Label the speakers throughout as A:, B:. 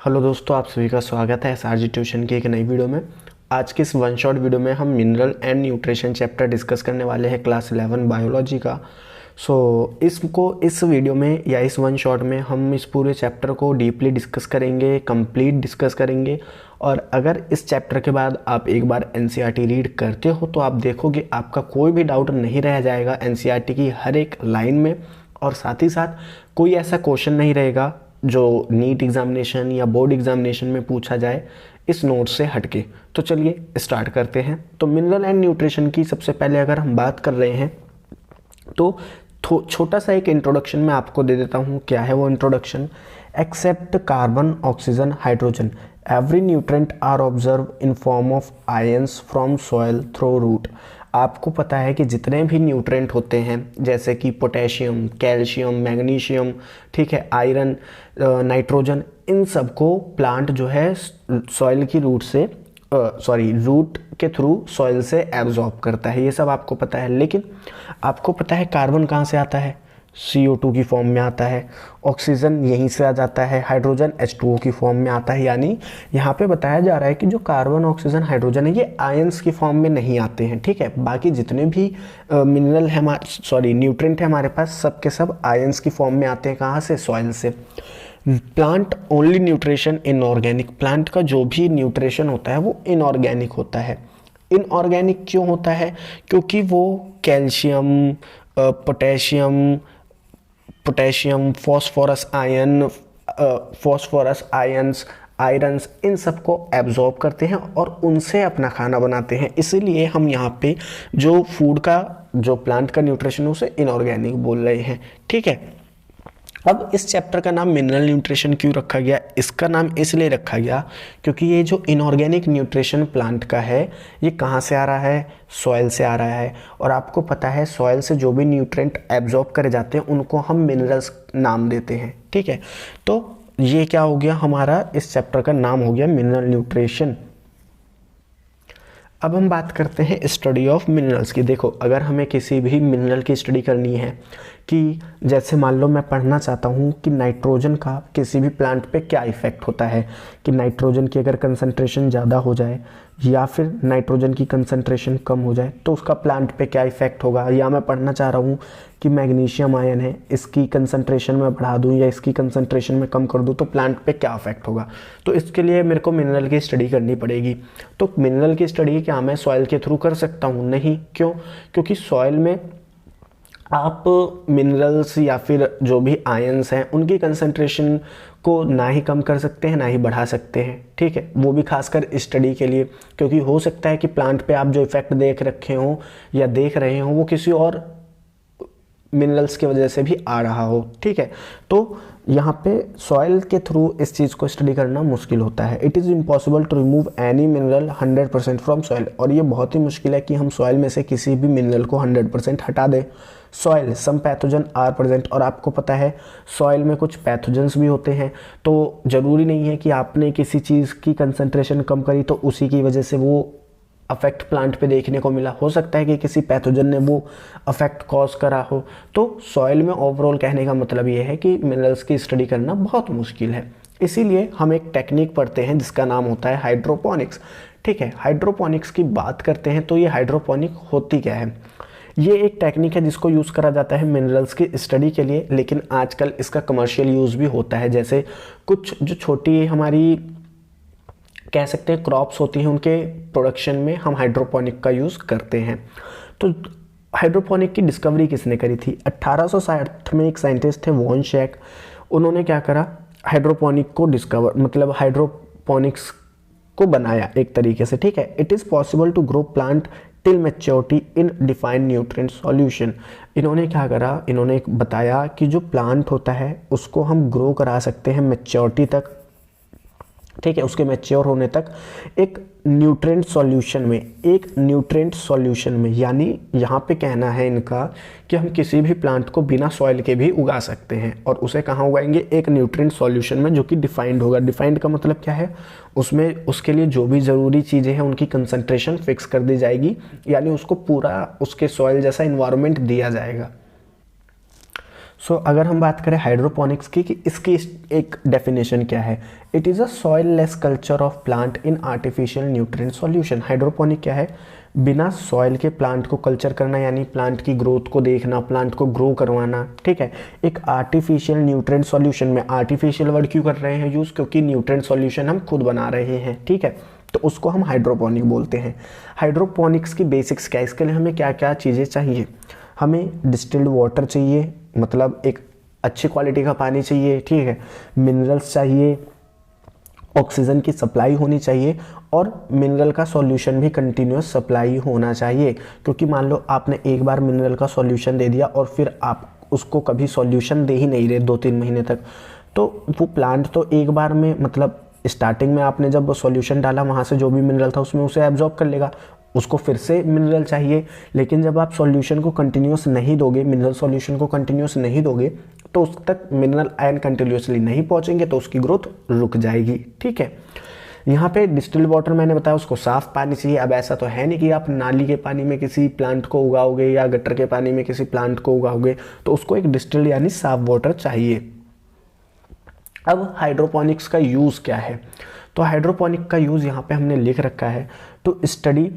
A: Hello दोस्तों, आप सभी का स्वागत है एसआरजी ट्यूशन की एक नई वीडियो में। आज की इस वन शॉट वीडियो में हम mineral and nutrition chapter discuss करने वाले हैं क्लास 11 बायोलॉजी का। इस वीडियो में या इस वन शॉट में हम इस पूरे चैप्टर को डीपली डिस्कस करेंगे, कंप्लीट डिस्कस करेंगे। और अगर इस चैप्टर के बाद आप एक बार एनसीईआरटी रीड करते हो तो आप देखोगे आपका कोई भी डाउट नहीं रह जाएगा एनसीईआरटी की हर एक लाइन में। और साथ ही साथ कोई ऐसा क्वेश्चन नहीं रहेगा जो नीट एग्जामिनेशन या बोर्ड एग्जामिनेशन में पूछा जाए इस नोट से हटके। तो चलिए स्टार्ट करते हैं। तो मिनरल एंड न्यूट्रिशन की सबसे पहले अगर हम बात कर रहे हैं तो छोटा सा एक इंट्रोडक्शन मैं आपको दे देता हूँ। क्या है वो introduction? Except carbon, oxygen, hydrogen, every nutrient are observe in form of ions from soil through root. आपको पता है कि जितने भी न्यूट्रेंट होते हैं जैसे कि पोटेशियम, कैल्शियम, मैग्नीशियम, ठीक है, आयरन, नाइट्रोजन, इन सब को प्लांट जो है सॉइल की रूट के थ्रू सॉइल से एब्जॉर्ब करता है। ये सब आपको पता है। लेकिन आपको पता है कार्बन कहाँ से आता है? CO2 की फॉर्म में आता है। ऑक्सीजन यहीं से आ जाता है। हाइड्रोजन H2O की फॉर्म में आता है। यानी यहाँ पे बताया जा रहा है कि जो कार्बन, ऑक्सीजन, हाइड्रोजन है ये आयंस की फॉर्म में नहीं आते हैं। ठीक है, बाकी जितने भी मिनरल है न्यूट्रिएंट है हमारे पास, सब के सब आयंस की फॉर्म में आते हैं। कहाँ से? सॉइल से। Plant only nutrition inorganic. Plant का जो भी न्यूट्रिशन होता है वो इनऑर्गेनिक होता है। इनऑर्गेनिक क्यों होता है? क्योंकि वो calcium, potassium, phosphorus ions, irons, इन सबको एब्जॉर्ब करते हैं और उनसे अपना खाना बनाते हैं। इसीलिए हम यहाँ पे जो फूड का, जो प्लांट का न्यूट्रिशन है उसे इनऑर्गेनिक बोल रहे हैं। ठीक है, अब इस चैप्टर का नाम मिनरल न्यूट्रिशन क्यों रखा गया? इसका नाम इसलिए रखा गया क्योंकि ये जो इनऑर्गेनिक न्यूट्रिशन प्लांट का है ये कहाँ से आ रहा है? सॉइल से आ रहा है। और आपको पता है सॉइल से जो भी न्यूट्रिएंट एब्जॉर्ब करे जाते हैं उनको हम मिनरल्स नाम देते हैं। ठीक है, तो ये क्या हो गया? हमारा इस चैप्टर का नाम हो गया मिनरल न्यूट्रिशन। अब हम बात करते हैं स्टडी ऑफ मिनरल्स की। देखो, अगर हमें किसी भी मिनरल की स्टडी करनी है कि जैसे मान लो मैं पढ़ना चाहता हूँ कि नाइट्रोजन का किसी भी प्लांट पे क्या इफ़ेक्ट होता है, कि नाइट्रोजन की अगर कंसंट्रेशन ज़्यादा हो जाए या फिर नाइट्रोजन की कंसंट्रेशन कम हो जाए तो उसका प्लांट पे क्या इफ़ेक्ट होगा। या मैं पढ़ना चाह रहा हूँ कि मैग्नीशियम आयन है, इसकी कंसंट्रेशन में बढ़ा दूँ या इसकी कंसंट्रेशन में कम कर दूँ तो प्लांट पे क्या इफेक्ट होगा। तो इसके लिए मेरे को मिनरल की स्टडी करनी पड़ेगी। तो मिनरल की स्टडी क्या मैं सॉइल के थ्रू कर सकता हूँ? नहीं। क्यों? क्योंकि सॉइल में आप मिनरल्स या फिर जो भी आयंस हैं उनकी कंसंट्रेशन को ना ही कम कर सकते हैं ना ही बढ़ा सकते हैं। ठीक है, वो भी खासकर स्टडी के लिए, क्योंकि हो सकता है कि प्लांट पे आप जो इफेक्ट देख रखे हो या देख रहे हो वो किसी और मिनरल्स की वजह से भी आ रहा हो। ठीक है, तो यहाँ पे सॉइल के थ्रू इस चीज़ को स्टडी करना मुश्किल होता है। It is impossible to remove any mineral 100% from soil. और ये बहुत ही मुश्किल है कि हम सॉइल में से किसी भी मिनरल को 100% हटा दें। Soil some pathogen are present. और आपको पता है सॉइल में कुछ पैथोजन्स भी होते हैं। तो ज़रूरी नहीं है कि आपने किसी चीज़ की कंसंट्रेशन कम करी तो उसी की वजह से वो अफेक्ट प्लांट पे देखने को मिला। हो सकता है कि किसी पैथोजन ने वो अफेक्ट कॉज करा हो। तो सॉइल में ओवरऑल कहने का मतलब ये है कि मिनरल्स की स्टडी करना बहुत मुश्किल है। इसीलिए हम एक टेक्निक पढ़ते हैं जिसका नाम होता है हाइड्रोपोनिक्स। ठीक है, हाइड्रोपोनिक्स की बात करते हैं तो ये हाइड्रोपोनिक होती क्या है? ये एक टेक्निक है जिसको यूज़ करा जाता है मिनरल्स की स्टडी के लिए, लेकिन आजकल इसका कमर्शियल यूज़ भी होता है। जैसे कुछ जो छोटी हमारी कह सकते हैं क्रॉप्स होती हैं उनके प्रोडक्शन में हम हाइड्रोपोनिक का यूज़ करते हैं। तो हाइड्रोपोनिक की डिस्कवरी किसने करी थी? 1860 में एक साइंटिस्ट थे वॉन शेक। उन्होंने क्या करा? हाइड्रोपोनिक को हाइड्रोपोनिक्स को बनाया एक तरीके से। ठीक है, it is possible to grow plant till maturity in defined nutrient solution. इन्होंने क्या करा? इन्होंने बताया कि जो प्लांट होता है उसको हम ग्रो करा सकते हैं मैच्योरिटी तक। ठीक है, उसके मैच्योर होने तक एक न्यूट्रिएंट सॉल्यूशन में, यानी यहाँ पे कहना है इनका कि हम किसी भी प्लांट को बिना सॉइल के भी उगा सकते हैं। और उसे कहाँ उगाएंगे? एक न्यूट्रिएंट सॉल्यूशन में जो कि डिफाइंड होगा। डिफाइंड का मतलब क्या है? उसमें उसके लिए जो भी ज़रूरी चीज़ें हैं उनकी कंसंट्रेशन फिक्स कर दी जाएगी, यानी उसको पूरा उसके सॉइल जैसा इन्वायरमेंट दिया जाएगा। अगर हम बात करें हाइड्रोपोनिक्स की कि इसकी एक डेफिनेशन क्या है, it is a soil less culture of plant in artificial nutrient solution. Hydroponic क्या है, बिना सॉइल के प्लांट को कल्चर करना, यानी प्लांट की ग्रोथ को देखना, प्लांट को ग्रो करवाना, ठीक है, एक आर्टिफिशियल न्यूट्रिएंट सॉल्यूशन में। आर्टिफिशियल वर्ड क्यों कर रहे हैं यूज़, क्योंकि न्यूट्रिएंट सॉल्यूशन हम खुद बना रहे हैं, ठीक है, तो उसको हम हाइड्रोपोनिक बोलते हैं। हाइड्रोपोनिक्स की बेसिक्स क्या है, इसके लिए हमें क्या क्या चीज़ें चाहिए, हमें डिस्टिल्ड वाटर चाहिए, मतलब एक अच्छी क्वालिटी का पानी चाहिए, ठीक है, मिनरल्स चाहिए, ऑक्सीजन की सप्लाई होनी चाहिए, और मिनरल का सॉल्यूशन भी कंटिन्यूस सप्लाई होना चाहिए। क्योंकि मान लो आपने एक बार मिनरल का सॉल्यूशन दे दिया और फिर आप उसको कभी सॉल्यूशन दे ही नहीं रहे 2-3 महीने तक, तो वो प्लांट तो एक बार में, मतलब स्टार्टिंग में आपने जब सॉल्यूशन डाला वहाँ से जो भी मिनरल था उसमें उसे एब्जॉर्ब कर लेगा, उसको फिर से मिनरल चाहिए। लेकिन जब आप सॉल्यूशन को कंटिन्यूस नहीं दोगे, मिनरल सॉल्यूशन को कंटिन्यूस नहीं दोगे, तो उस तक मिनरल आयन कंटिन्यूसली नहीं पहुंचेंगे, तो उसकी ग्रोथ रुक जाएगी, ठीक है। यहाँ पे डिस्टिल्ड वाटर मैंने बताया, उसको साफ पानी चाहिए। अब ऐसा तो है नहीं कि आप नाली के पानी में किसी प्लांट को उगाओगे या गटर के पानी में किसी प्लांट को उगाओगे, तो उसको एक डिस्टिल्ड यानी साफ वाटर चाहिए। अब हाइड्रोपोनिक्स का यूज़ क्या है, तो हाइड्रोपोनिक का यूज़ यहाँ पे हमने लिख रखा है। तो स्टडी,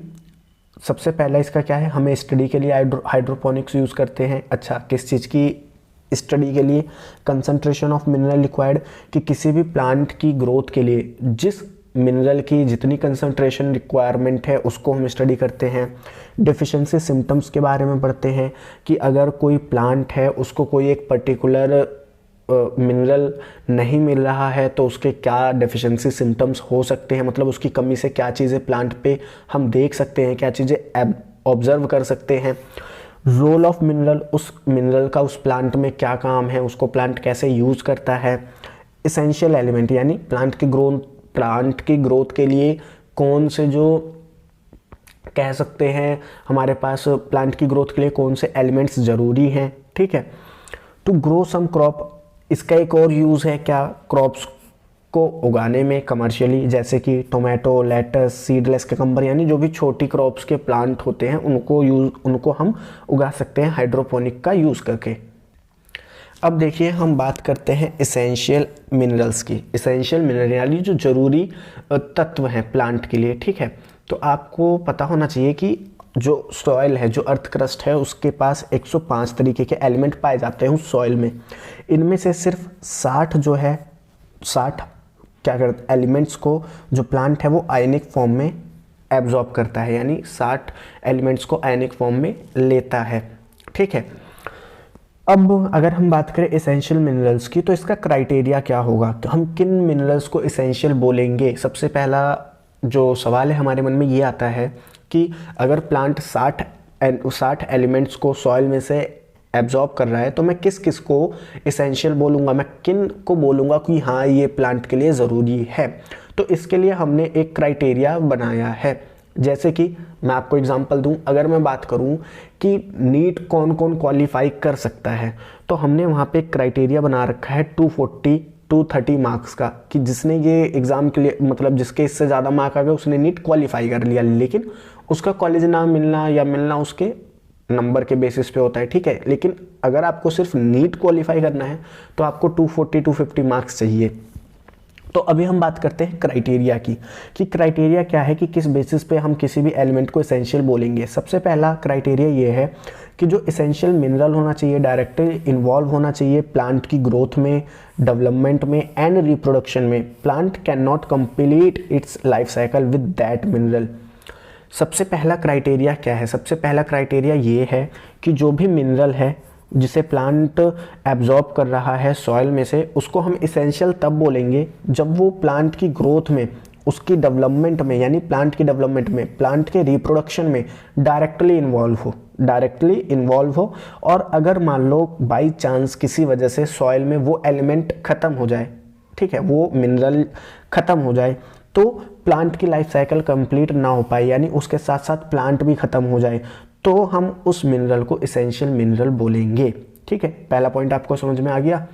A: सबसे पहला इसका क्या है, हमें स्टडी के लिए हाइड्रोपोनिक्स यूज़ करते हैं। अच्छा, किस चीज़ की स्टडी के लिए, कंसंट्रेशन ऑफ मिनरल रिक्वायर्ड, कि किसी भी प्लांट की ग्रोथ के लिए जिस मिनरल की जितनी कंसंट्रेशन रिक्वायरमेंट है उसको हम स्टडी करते हैं। डिफिशिएंसी सिम्टम्स के बारे में पढ़ते हैं कि अगर कोई प्लांट है उसको कोई एक पर्टिकुलर मिनरल नहीं मिल रहा है तो उसके क्या डेफिशिएंसी सिम्टम्स हो सकते हैं, मतलब उसकी कमी से क्या चीज़ें प्लांट पे हम देख सकते हैं, क्या चीज़ें ऑब्जर्व कर सकते हैं। रोल ऑफ मिनरल, उस मिनरल का उस प्लांट में क्या काम है, उसको प्लांट कैसे यूज़ करता है। इसेंशियल एलिमेंट, यानी प्लांट की ग्रोथ के लिए कौन से, जो कह सकते हैं हमारे पास प्लांट की ग्रोथ के लिए कौन से एलिमेंट्स ज़रूरी हैं, ठीक है। टू ग्रो सम क्रॉप, इसका एक और यूज़ है क्या, क्रॉप्स को उगाने में कमर्शियली, जैसे कि टोमेटो, लेटस, सीडलेस ककम्बर, यानी जो भी छोटी क्रॉप्स के प्लांट होते हैं उनको हम उगा सकते हैं हाइड्रोपोनिक का यूज़ करके। अब देखिए हम बात करते हैं इसेंशियल मिनरल्स की। इसेंशियल मिनरल यानी जो ज़रूरी तत्व हैं प्लांट के लिए, ठीक है। तो आपको पता होना चाहिए कि जो सॉइल है, जो अर्थ क्रस्ट है, उसके पास 105 तरीके के एलिमेंट पाए जाते हैं उस सॉइल में। इनमें से सिर्फ 60 जो है, 60 क्या करते एलिमेंट्स को जो प्लांट है वो आयनिक फॉर्म में एब्जॉर्ब करता है, यानी 60 एलिमेंट्स को आयनिक फॉर्म में लेता है, ठीक है। अब अगर हम बात करें एसेंशियल मिनरल्स की, तो इसका क्राइटेरिया क्या होगा, तो हम किन मिनरल्स को एसेंशियल बोलेंगे। सबसे पहला जो सवाल है हमारे मन में ये आता है कि अगर प्लांट 60 एलिमेंट्स को सॉइल में से एब्जॉर्ब कर रहा है तो मैं किस किस को एसेंशियल बोलूँगा, मैं किन को बोलूँगा कि हाँ ये प्लांट के लिए ज़रूरी है। तो इसके लिए हमने एक क्राइटेरिया बनाया है। जैसे कि मैं आपको एग्जांपल दूं, अगर मैं बात करूं कि नीट कौन कौन क्वालिफाई कर सकता है, तो हमने वहां पे एक क्राइटेरिया बना रखा है 230 मार्क्स का, कि जिसने ये एग्ज़ाम के लिए, मतलब जिसके इससे ज़्यादा मार्क आ गए उसने नीट क्वालिफाई कर लिया, लेकिन उसका कॉलेज ना मिलना या मिलना उसके नंबर के बेसिस पे होता है, ठीक है। लेकिन अगर आपको सिर्फ नीट क्वालिफाई करना है तो आपको 240-250 मार्क्स चाहिए। तो अभी हम बात करते हैं क्राइटेरिया की, कि क्राइटेरिया क्या है, कि किस बेसिस पे हम किसी भी एलिमेंट को एसेंशियल बोलेंगे। सबसे पहला क्राइटेरिया ये है कि जो एसेंशियल मिनरल होना चाहिए डायरेक्टली इन्वॉल्व होना चाहिए प्लांट की ग्रोथ में, डेवलपमेंट में एंड रिप्रोडक्शन में। Plant can not complete it's life cycle with that mineral. सबसे पहला क्राइटेरिया क्या है, सबसे पहला क्राइटेरिया ये है कि जो भी मिनरल है जिसे प्लांट एब्जॉर्ब कर रहा है सॉइल में से, उसको हम इसेंशियल तब बोलेंगे जब वो प्लांट की ग्रोथ में, उसकी डेवलपमेंट में, यानी प्लांट की डेवलपमेंट में, प्लांट के रिप्रोडक्शन में डायरेक्टली इन्वॉल्व हो। और अगर मान लो बाई चांस किसी वजह से सॉइल में वो एलिमेंट ख़त्म हो जाए, ठीक है, वो मिनरल ख़त्म हो जाए, तो प्लांट की लाइफ साइकिल कंप्लीट ना हो पाए, यानी उसके साथ साथ प्लांट भी ख़त्म हो जाए, तो हम उस मिनरल को एसेंशियल मिनरल बोलेंगे, ठीक है। पहला पॉइंट आपको समझ में आ गया।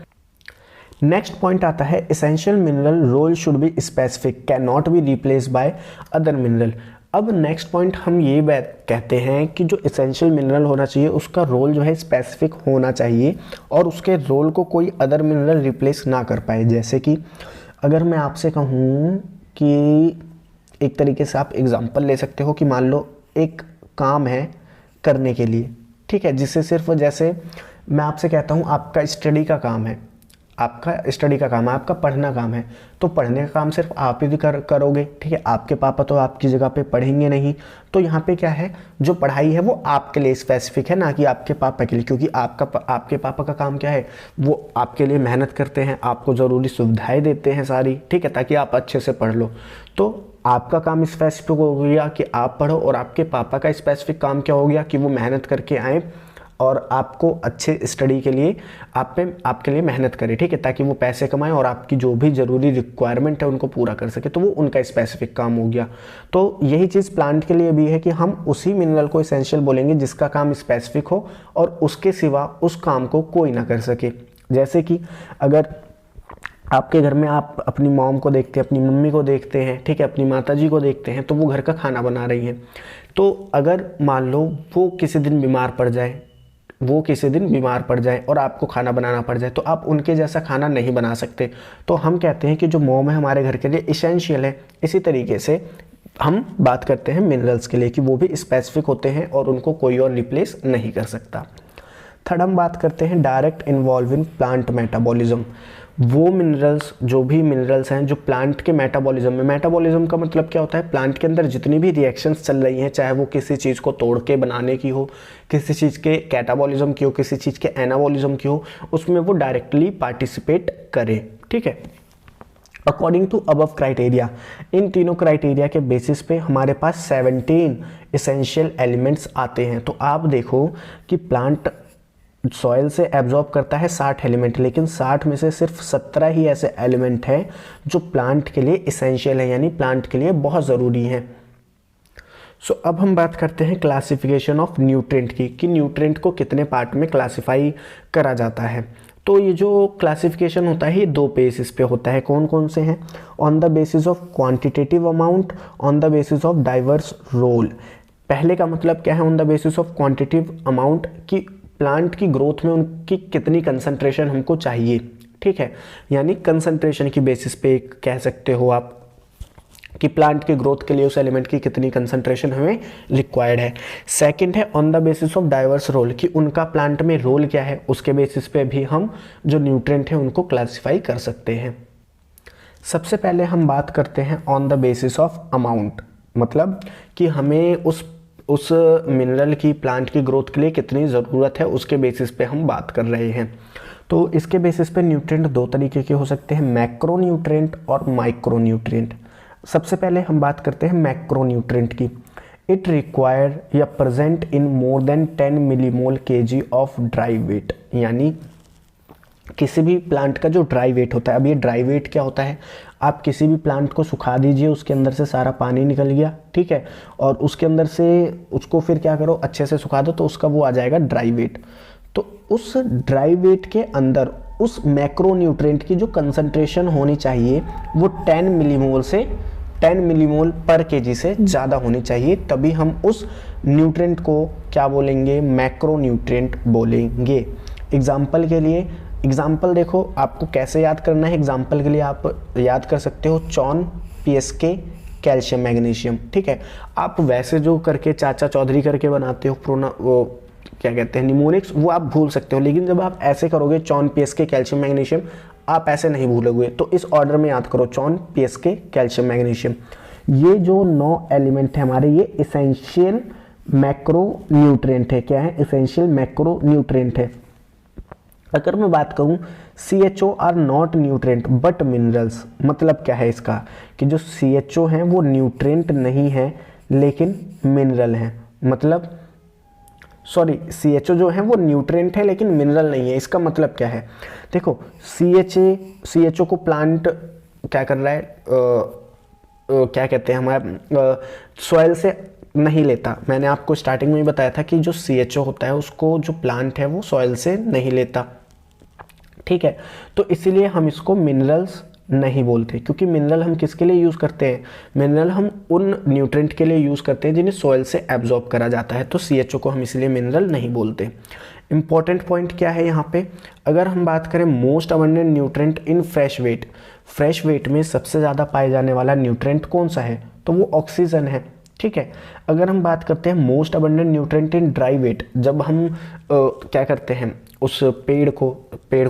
A: नेक्स्ट पॉइंट आता है essential mineral role should be specific, can not be replace by other mineral. अब नेक्स्ट पॉइंट हम ये बात कहते हैं कि जो एसेंशियल मिनरल होना चाहिए उसका रोल जो है स्पेसिफिक होना चाहिए और उसके रोल को कोई अदर मिनरल रिप्लेस ना कर पाए। जैसे कि अगर मैं आपसे कहूँ कि एक तरीके से आप एग्जांपल ले सकते हो कि मान लो एक काम है करने के लिए, ठीक है, जिससे सिर्फ जैसे मैं आपसे कहता हूँ आपका स्टडी का काम है, आपका पढ़ना काम है, तो पढ़ने का काम सिर्फ आप ही करोगे, ठीक है, आपके पापा तो आपकी जगह पे पढ़ेंगे नहीं। तो यहाँ पे क्या है, जो पढ़ाई है वो आपके लिए स्पेसिफिक है, ना कि आपके पापा के लिए, क्योंकि आपके पापा का काम क्या है, वो आपके लिए मेहनत करते हैं, आपको ज़रूरी सुविधाएं देते हैं सारी, ठीक है, ताकि आप अच्छे से पढ़ लो। तो आपका काम स्पेसिफिक हो गया कि आप पढ़ो, और आपके पापा का स्पेसिफिक काम क्या हो गया कि वो मेहनत करके आए और आपको अच्छे स्टडी के लिए आपके लिए मेहनत करे, ठीक है, ताकि वो पैसे कमाएं और आपकी जो भी ज़रूरी रिक्वायरमेंट है उनको पूरा कर सके। तो वो उनका स्पेसिफिक काम हो गया। तो यही चीज़ प्लांट के लिए भी है कि हम उसी मिनरल को एसेंशियल बोलेंगे जिसका काम स्पेसिफिक हो और उसके सिवा उस काम को कोई ना कर सके। जैसे कि अगर आपके घर में आप अपनी मॉम को देखते हैं, अपनी मम्मी को देखते हैं, ठीक है, अपनी माताजी को देखते हैं, तो वो घर का खाना बना रही हैं। तो अगर मान लो वो किसी दिन बीमार पड़ जाए और आपको खाना बनाना पड़ जाए, तो आप उनके जैसा खाना नहीं बना सकते। तो हम कहते हैं कि जो मॉम है हमारे घर के लिए इसेंशियल है। इसी तरीके से हम बात करते हैं मिनरल्स के लिए कि वो भी स्पेसिफिक होते हैं और उनको कोई और रिप्लेस नहीं कर सकता। थर्ड हम बात करते हैं direct involve in plant metabolism. वो मिनरल्स, जो भी मिनरल्स हैं जो प्लांट के मेटाबॉलिज्म में, मेटाबॉलिज्म का मतलब क्या होता है, प्लांट के अंदर जितनी भी रिएक्शंस चल रही हैं, चाहे वो किसी चीज़ को तोड़ के बनाने की हो, किसी चीज़ के कैटाबॉलिज्म की हो, किसी चीज़ के एनाबॉलिज्म की हो, उसमें वो डायरेक्टली पार्टिसिपेट करे, ठीक है। अकॉर्डिंग टू अबव क्राइटेरिया, इन तीनों क्राइटेरिया के बेसिस पे हमारे पास 17 इसेंशियल एलिमेंट्स आते हैं। तो आप देखो कि प्लांट सॉइल से एब्जॉर्ब करता है 60 एलिमेंट, लेकिन 60 में से सिर्फ 17 ही ऐसे एलिमेंट हैं जो प्लांट के लिए इसेंशियल है, यानी प्लांट के लिए बहुत ज़रूरी हैं। सो अब हम बात करते हैं क्लासिफिकेशन ऑफ न्यूट्रिएंट की, कि न्यूट्रिएंट को कितने पार्ट में क्लासिफाई करा जाता है। तो ये जो क्लासिफिकेशन होता है ये 2 बेसिस पे होता है। कौन कौन से हैं? On the basis of quantitative amount, on the basis of diverse role. पहले का मतलब क्या है on the basis of quantitative amount, कि प्लांट की ग्रोथ में उनकी कितनी कंसंट्रेशन हमको चाहिए, ठीक है, यानी कंसंट्रेशन की बेसिस पे कह सकते हो आप कि प्लांट की ग्रोथ के लिए उस एलिमेंट की कितनी कंसंट्रेशन हमें रिक्वायर्ड है। सेकंड है on the basis of diverse role, कि उनका प्लांट में रोल क्या है, उसके बेसिस पे भी हम जो न्यूट्रिएंट है उनको क्लासिफाई कर सकते हैं। सबसे पहले हम बात करते हैं on the basis of amount, मतलब कि हमें उस मिनरल की प्लांट की ग्रोथ के लिए कितनी ज़रूरत है, उसके बेसिस पे हम बात कर रहे हैं। तो इसके बेसिस पे न्यूट्रिएंट 2 तरीके के हो सकते हैं, मैक्रो न्यूट्रिएंट और माइक्रो न्यूट्रिएंट। सबसे पहले हम बात करते हैं मैक्रो न्यूट्रिएंट की। इट रिक्वायर या present in more than 10 millimole KG of dry weight, यानी किसी भी प्लांट का जो ड्राई वेट होता है। अब ये ड्राई वेट क्या होता है, आप किसी भी प्लांट को सुखा दीजिए, उसके अंदर से सारा पानी निकल गया, ठीक है, और उसके अंदर से उसको फिर क्या करो, अच्छे से सुखा दो, तो उसका वो आ जाएगा ड्राई वेट। तो उस ड्राई वेट के अंदर उस मैक्रो न्यूट्रिएंट की जो कंसंट्रेशन होनी चाहिए वो 10 मिलीमोल पर केजी से ज़्यादा होनी चाहिए, तभी हम उस न्यूट्रिएंट को क्या बोलेंगे, मैक्रो न्यूट्रिएंट बोलेंगे। एग्जाम्पल के लिए, एग्जाम्पल देखो आपको कैसे याद करना है। एग्जाम्पल के लिए आप याद कर सकते हो चॉन, PSK, कैल्शियम, मैग्नीशियम, ठीक है। आप वैसे जो करके चाचा चौधरी करके बनाते हो वो क्या कहते हैं निमोनिक्स, वो आप भूल सकते हो, लेकिन जब आप ऐसे करोगे चॉन, PSK, कैल्शियम, मैग्नीशियम, आप ऐसे नहीं भूलोगे। तो इस ऑर्डर में याद करो चॉन, PSK, कैल्शियम, मैग्नीशियम। ये जो 9 एलिमेंट है हमारे, ये इसेंशियल मैक्रो न्यूट्रिएंट है। क्या है? इसेंशियल मैक्रो न्यूट्रिएंट है। अगर मैं बात करूं CHO are not nutrient but minerals, मतलब क्या है इसका, कि जो CHO हैं वो न्यूट्रिएंट नहीं है लेकिन मिनरल हैं। मतलब CHO जो है वो न्यूट्रिएंट है लेकिन मिनरल नहीं है। इसका मतलब क्या है, देखो CHO को प्लांट क्या कर रहा है, क्या कहते हैं हमारा सॉइल से नहीं लेता। मैंने आपको स्टार्टिंग में ही बताया था कि जो CHO होता है उसको जो प्लांट है वो सॉइल से नहीं लेता, ठीक है। तो इसीलिए हम इसको मिनरल्स नहीं बोलते, क्योंकि मिनरल हम किसके लिए यूज़ करते हैं, मिनरल हम उन न्यूट्रिएंट के लिए यूज़ करते हैं जिन्हें सॉइल से एब्जॉर्ब करा जाता है, तो CHO को हम इसलिए मिनरल नहीं बोलते। इंपॉर्टेंट पॉइंट क्या है यहाँ पे, अगर हम बात करें most abundant nutrient in fresh weight में सबसे ज़्यादा पाए जाने वाला न्यूट्रिएंट कौन सा है, तो वो ऑक्सीजन है, ठीक है। अगर हम बात करते हैं most abundant nutrient in dry weight, जब हम क्या करते हैं उस पेड़ को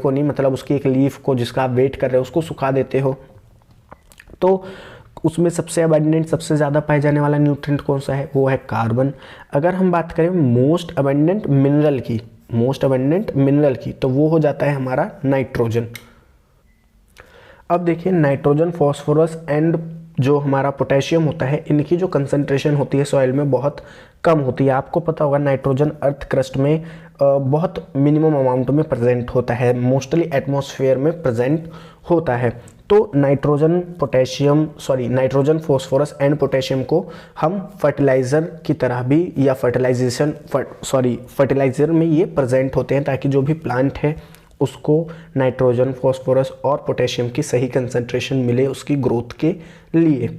A: नहीं, मतलब उसकी एक लीफ को जिसका आप वेट कर रहे हो उसको सुखा देते हो, तो उसमें सबसे अबंडेंट सबसे ज़्यादा पाए जाने वाला न्यूट्रिएंट कौन सा है, वो है कार्बन। अगर हम बात करें मोस्ट अबंडेंट मिनरल की तो वो हो जाता है हमारा नाइट्रोजन। अब देखिए नाइट्रोजन, फॉस्फोरस एंड जो हमारा पोटेशियम होता है, इनकी जो कंसंट्रेशन होती है सॉइल में बहुत कम होती है। आपको पता होगा नाइट्रोजन अर्थ क्रस्ट में बहुत मिनिमम अमाउंट में प्रेजेंट होता है, मोस्टली एटमॉस्फेयर में प्रेजेंट होता है। तो नाइट्रोजन, फॉस्फोरस एंड पोटेशियम को हम फर्टिलाइज़र की तरह भी या फर्टिलाइज़र में ये प्रेजेंट होते हैं, ताकि जो भी प्लांट है उसको नाइट्रोजन, फॉस्फोरस और पोटेशियम की सही कंसंट्रेशन मिले उसकी ग्रोथ के लिए।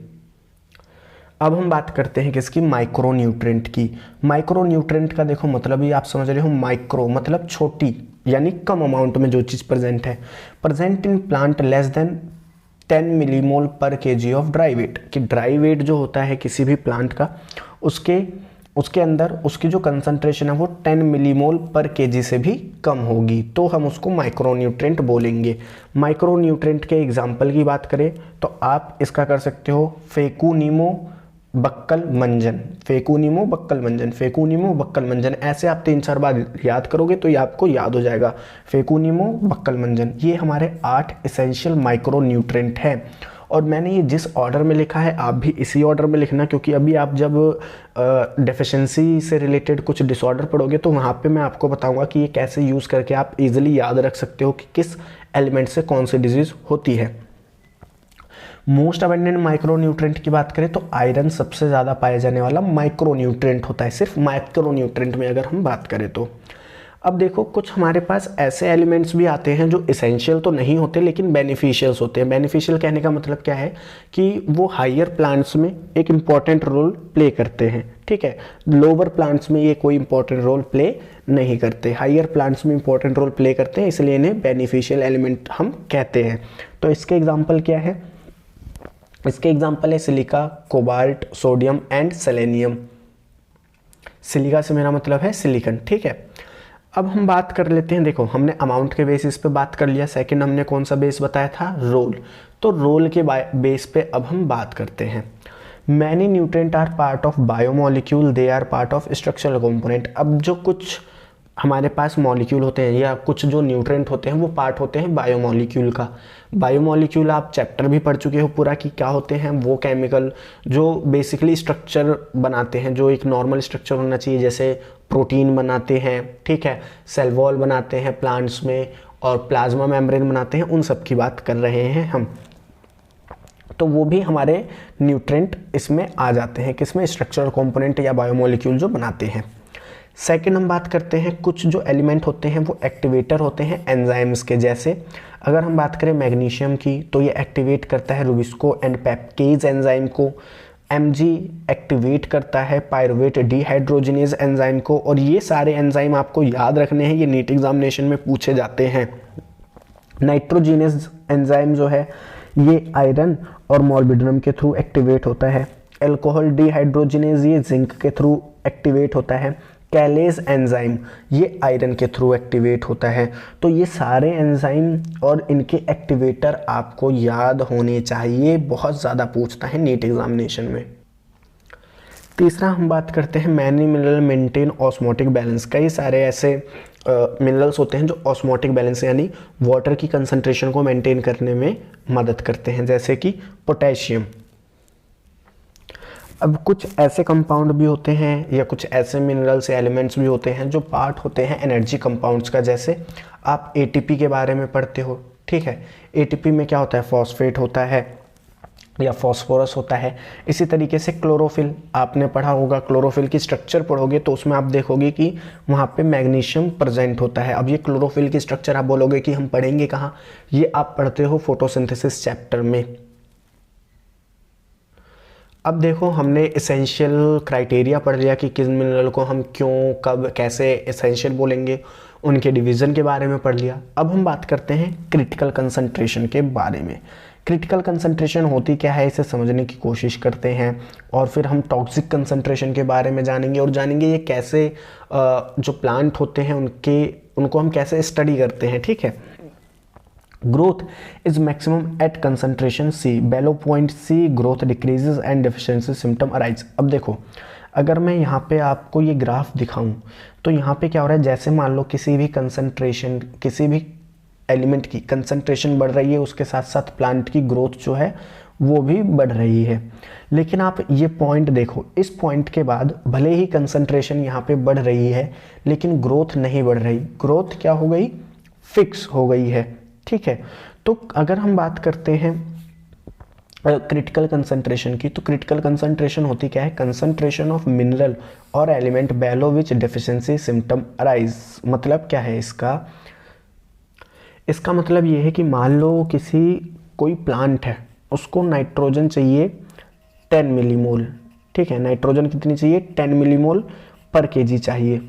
A: अब हम बात करते हैं किसकी, माइक्रोन्यूट्रिएंट की। माइक्रोन्यूट्रिएंट का देखो मतलब ही आप समझ रहे हो, माइक्रो मतलब छोटी, यानी कम अमाउंट में जो चीज़ प्रेजेंट है। Present in plant less than 10 millimole पर kg ऑफ ड्राई वेट, कि ड्राई वेट जो होता है किसी भी प्लांट का, उसके अंदर उसकी जो कंसंट्रेशन है वो 10 मिलीमोल पर kg से भी कम होगी, तो हम उसको माइक्रोन्यूट्रिएंट बोलेंगे। माइक्रोन्यूट्रिएंट के एग्जाम्पल की बात करें तो आप इसका कर सकते हो फेकुनीमो बक्कल मंजन, ऐसे आप 3-4 बार याद करोगे तो ये आपको याद हो जाएगा, फेकुनीमो बक्कल मंजन। ये हमारे 8 इसेंशियल माइक्रोन्यूट्रिएंट हैं, और मैंने ये जिस ऑर्डर में लिखा है आप भी इसी ऑर्डर में लिखना, क्योंकि अभी आप जब डेफिशिएंसी से रिलेटेड कुछ डिसऑर्डर पढ़ोगे तो वहाँ पे मैं आपको बताऊंगा कि ये कैसे यूज़ करके आप इजीली याद रख सकते हो कि किस एलिमेंट से कौन सी डिजीज़ होती है। मोस्ट अबंडेंट माइक्रोन्यूट्रिएंट की बात करें तो आयरन सबसे ज़्यादा पाया जाने वाला माइक्रोन्यूट्रिएंट होता है, सिर्फ माइक्रोन्यूट्रिएंट में अगर हम बात करें तो। अब देखो कुछ हमारे पास ऐसे एलिमेंट्स भी आते हैं जो इसेंशियल तो नहीं होते लेकिन बेनिफिशियल्स होते हैं। बेनिफिशियल कहने का मतलब क्या है कि वो हायर प्लांट्स में एक इम्पॉर्टेंट रोल प्ले करते हैं, ठीक है। लोअर प्लांट्स में ये कोई इंपॉर्टेंट रोल प्ले नहीं करते, हायर प्लांट्स में इंपॉर्टेंट रोल प्ले करते हैं, इसलिए इन्हें बेनिफिशियल एलिमेंट हम कहते हैं। तो इसके एग्जाम्पल क्या है, इसके एग्जाम्पल है silica, cobalt, sodium and selenium. Silica से मेरा मतलब है सिलिकन, ठीक है। अब हम बात कर लेते हैं, देखो हमने अमाउंट के बेसिस पे बात कर लिया, सेकंड हमने कौन सा बेस बताया था, रोल। तो रोल के बेस पे अब हम बात करते हैं। Many nutrient are part of biomolecule, they are part of structural component. अब जो कुछ हमारे पास मॉलिक्यूल होते हैं या कुछ जो न्यूट्रिएंट होते हैं वो पार्ट होते हैं बायोमोलिक्यूल का। बायोमोलिक्यूल आप चैप्टर भी पढ़ चुके हो पूरा कि क्या होते हैं, वो केमिकल जो बेसिकली स्ट्रक्चर बनाते हैं, जो एक नॉर्मल स्ट्रक्चर होना चाहिए, जैसे प्रोटीन बनाते हैं, ठीक है, सेल वॉल बनाते हैं प्लांट्स में, और प्लाज्मा मेम्ब्रेन बनाते हैं, उन सब की बात कर रहे हैं हम। तो वो भी हमारे न्यूट्रिएंट इसमें आ जाते हैं, किसमें, स्ट्रक्चरल कंपोनेंट या बायोमोलिक्यूल जो बनाते हैं। सेकंड हम बात करते हैं कुछ जो एलिमेंट होते हैं वो एक्टिवेटर होते हैं एंजाइम्स के। जैसे अगर हम बात करें मैग्नीशियम की तो ये एक्टिवेट करता है रुबिस्को एंड पेप्टेज एंजाइम को। Mg एक्टिवेट करता है पायरुवेट डिहाइड्रोजिनेज एंजाइम को। और ये सारे एंजाइम आपको याद रखने हैं, ये नीट एग्जामिनेशन में पूछे जाते हैं। नाइट्रोजिनेज एंजाइम जो है ये आयरन और मॉलिब्डेनम के थ्रू एक्टिवेट होता है। अल्कोहल डिहाइड्रोजिनेज ये जिंक के थ्रू एक्टिवेट होता है। कैलेज एंजाइम ये आयरन के थ्रू एक्टिवेट होता है। तो ये सारे एंजाइम और इनके एक्टिवेटर आपको याद होने चाहिए, बहुत ज़्यादा पूछता है नीट एग्जामिनेशन में। तीसरा हम बात करते हैं many mineral maintain osmotic balance. कई सारे ऐसे मिनरल्स होते हैं जो ऑस्मोटिक बैलेंस यानी वाटर की कंसंट्रेशन को मेंटेन करने में मदद करते हैं, जैसे कि पोटेशियम। अब कुछ ऐसे कंपाउंड भी होते हैं या कुछ ऐसे मिनरल्स या एलिमेंट्स भी होते हैं जो पार्ट होते हैं एनर्जी कंपाउंड्स का। जैसे आप एटीपी के बारे में पढ़ते हो, ठीक है। एटीपी में क्या होता है, फॉस्फेट होता है, या फॉस्फोरस होता है। इसी तरीके से क्लोरोफिल, आपने पढ़ा होगा, क्लोरोफिल की स्ट्रक्चर पढ़ोगे तो उसमें आप देखोगे कि वहाँ पे मैग्नीशियम प्रेजेंट होता है। अब ये क्लोरोफिल की स्ट्रक्चर आप बोलोगे कि हम पढ़ेंगे कहाँ, ये आप पढ़ते हो फोटोसिंथेसिस चैप्टर में। अब देखो, हमने एसेंशियल क्राइटेरिया पढ़ लिया कि किस मिनरल को हम क्यों, कब, कैसे एसेंशियल बोलेंगे, उनके डिवीज़न के बारे में पढ़ लिया। अब हम बात करते हैं क्रिटिकल कंसंट्रेशन के बारे में। क्रिटिकल कंसंट्रेशन होती क्या है, इसे समझने की कोशिश करते हैं, और फिर हम टॉक्सिक कंसंट्रेशन के बारे में जानेंगे, और जानेंगे ये कैसे जो प्लांट होते हैं उनको हम कैसे स्टडी करते हैं। ठीक है। Growth is maximum at concentration C, below point C growth decreases and deficiency symptom arise. अब देखो, अगर मैं यहाँ पे आपको ये ग्राफ दिखाऊं तो यहाँ पे क्या हो रहा है, जैसे मान लो किसी भी कंसंट्रेशन, किसी भी एलिमेंट की कंसंट्रेशन बढ़ रही है, उसके साथ साथ प्लांट की ग्रोथ जो है वो भी बढ़ रही है। लेकिन आप ये पॉइंट देखो, इस पॉइंट के बाद भले ही कंसंट्रेशन यहाँ पे बढ़ रही है लेकिन ग्रोथ नहीं बढ़ रही, ग्रोथ क्या हो गई, फिक्स हो गई है। ठीक है। तो अगर हम बात करते हैं क्रिटिकल कंसंट्रेशन की, तो क्रिटिकल कंसंट्रेशन होती क्या है, कंसंट्रेशन ऑफ मिनरल और एलिमेंट बेलो विच डेफिशिएंसी सिम्टम अराइज। मतलब क्या है इसका मतलब ये है कि मान लो कोई प्लांट है, उसको नाइट्रोजन चाहिए 10 मिलीमोल। ठीक है, नाइट्रोजन कितनी चाहिए, 10 मिलीमोल पर केजी चाहिए।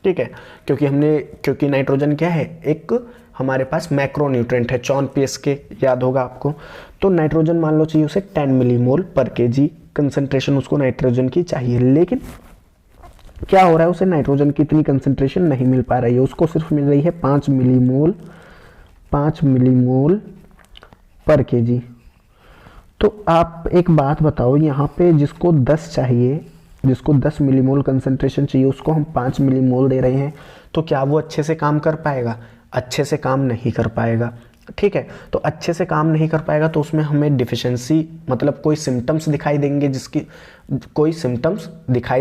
A: ठीक है, क्योंकि नाइट्रोजन क्या है, एक हमारे पास मैक्रोन्यूट्रेंट है, चॉन पीएस के, याद होगा आपको। तो नाइट्रोजन मान लो चाहिए उसे 10 मिलीमोल पर केजी कंसंट्रेशन उसको नाइट्रोजन की चाहिए। लेकिन क्या हो रहा है, उसे नाइट्रोजन की इतनी कंसंट्रेशन नहीं मिल पा रही है, उसको सिर्फ मिल रही है 5 मिलीमोल पर केजी। तो आप एक बात बताओ, यहाँ पे जिसको 10 चाहिए, जिसको 10 मिलीमोल कंसंट्रेशन चाहिए, उसको हम 5 मिलीमोल दे रहे हैं, तो क्या वो अच्छे से काम कर पाएगा, अच्छे से काम नहीं कर पाएगा। ठीक है, तो अच्छे से काम नहीं कर पाएगा तो उसमें हमें डिफिशिएंसी, मतलब कोई सिम्टम्स दिखाई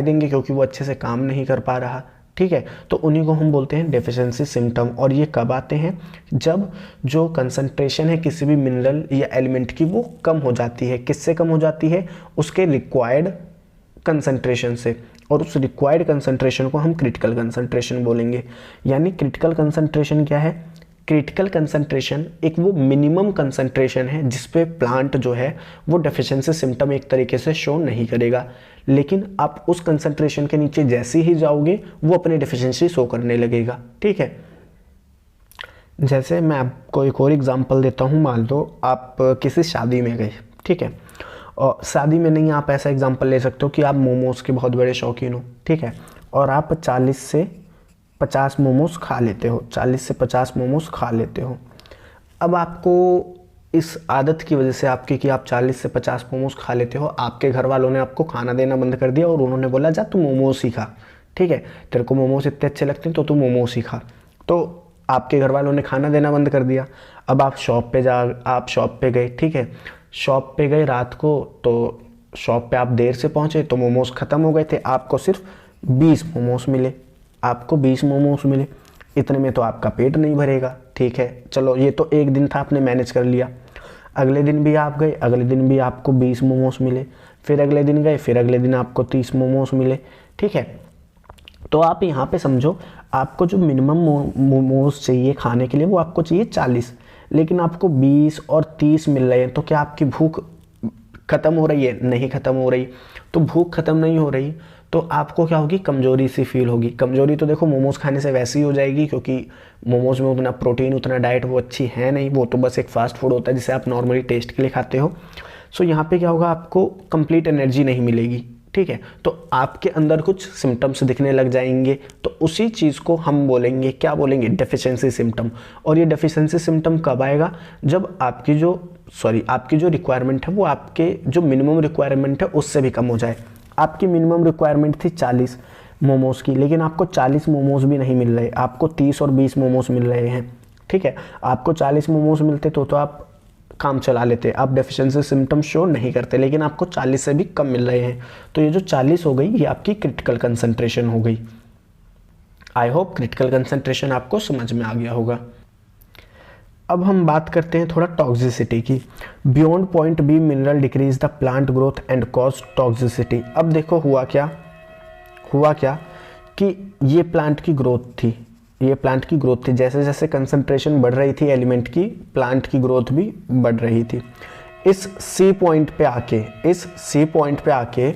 A: देंगे, क्योंकि वो अच्छे से काम नहीं कर पा रहा। ठीक है, तो उन्हीं को हम बोलते हैं डेफिशिएंसी सिम्टम। और ये कब आते हैं, जब जो कंसंट्रेशन है किसी भी मिनरल या एलिमेंट की वो कम हो जाती है। किससे कम हो जाती है, उसके रिक्वायर्ड कंसंट्रेशन से, और उस रिक्वायर्ड कंसंट्रेशन को हम क्रिटिकल कंसंट्रेशन बोलेंगे। यानी क्रिटिकल कंसंट्रेशन क्या है, क्रिटिकल कंसंट्रेशन एक वो मिनिमम कंसंट्रेशन है जिस पे प्लांट जो है वो डेफिशिएंसी सिम्टम एक तरीके से शो नहीं करेगा, लेकिन आप उस कंसंट्रेशन के नीचे जैसे ही जाओगे वो अपनी डेफिशिएंसी शो करने लगेगा। ठीक है, जैसे मैं आपको एक और एग्जांपल देता हूँ। मान लो आप किसी शादी में गए, ठीक है, और शादी में नहीं, आप ऐसा एग्जांपल ले सकते हो कि आप मोमोज के बहुत बड़े शौकीन हो। ठीक है, और आप 40 से 50 मोमोज खा लेते हो, 40 से 50 मोमोज खा लेते हो। अब आपको इस आदत की वजह से आपकी कि आप 40 से 50 मोमोज खा लेते हो, आपके घर वालों ने आपको खाना देना बंद कर दिया और उन्होंने बोला जा तू मोमोज ही खा। ठीक है, तेरे को मोमोज इतने अच्छे लगते हैं तो तू मोमोज ही खा। तो आपके घर वालों ने खाना देना बंद कर दिया। अब आप शॉप पे गए। ठीक है, शॉप पे गए रात को, तो शॉप पे आप देर से पहुंचे तो मोमोज ख़त्म हो गए थे, आपको सिर्फ 20 मोमोज मिले। इतने में तो आपका पेट नहीं भरेगा। ठीक है, चलो ये तो एक दिन था, आपने मैनेज कर लिया। अगले दिन भी आप गए, अगले दिन भी आपको 20 मोमोज मिले। फिर अगले दिन गए, फिर अगले दिन आपको 30 मोमोज मिले। ठीक है, तो आप यहाँ पे समझो, आपको जो मिनिमम मोमोज चाहिए खाने के लिए वो आपको चाहिए 40, लेकिन आपको 20 और 30 मिल रहे हैं। तो क्या आपकी भूख ख़त्म हो रही है? नहीं ख़त्म हो रही। तो भूख ख़त्म नहीं हो रही तो आपको क्या होगी, कमज़ोरी सी फील होगी। कमज़ोरी तो देखो मोमोज़ खाने से वैसे ही हो जाएगी, क्योंकि मोमोज़ में उतना प्रोटीन, उतना डाइट वो अच्छी है नहीं, वो तो बस एक फास्ट फूड होता है जिसे आप नॉर्मली टेस्ट के लिए खाते हो। सो यहाँ पे क्या होगा, आपको कंप्लीट एनर्जी नहीं मिलेगी। ठीक है, तो आपके अंदर कुछ सिम्टम्स दिखने लग जाएंगे, तो उसी चीज़ को हम बोलेंगे, क्या बोलेंगे, डेफिशिएंसी सिम्टम। और ये डेफिशिएंसी सिम्टम कब आएगा, जब आपकी जो रिक्वायरमेंट है वो आपके जो मिनिमम रिक्वायरमेंट है उससे भी कम हो जाए। आपकी मिनिमम रिक्वायरमेंट थी 40 मोमोज़ की, लेकिन आपको 40 मोमोज़ भी नहीं मिल रहे, आपको 30 और 20 मोमोज़ मिल रहे हैं। ठीक है, आपको 40 मोमोज़ मिलते तो आप काम चला लेते, आप डेफिशिएंसी सिम्टम शो नहीं करते, लेकिन आपको 40 से भी कम मिल रहे हैं। तो ये जो 40 हो गई, ये आपकी क्रिटिकल कंसंट्रेशन हो गई। आई होप क्रिटिकल कंसंट्रेशन आपको समझ में आ गया होगा। अब हम बात करते हैं थोड़ा टॉक्सिसिटी की। Beyond point B mineral decrease the plant growth and cause toxicity. अब देखो हुआ क्या कि ये प्लांट की ग्रोथ थी, जैसे जैसे कंसंट्रेशन बढ़ रही थी एलिमेंट की, प्लांट की ग्रोथ भी बढ़ रही थी। इस सी पॉइंट पे आके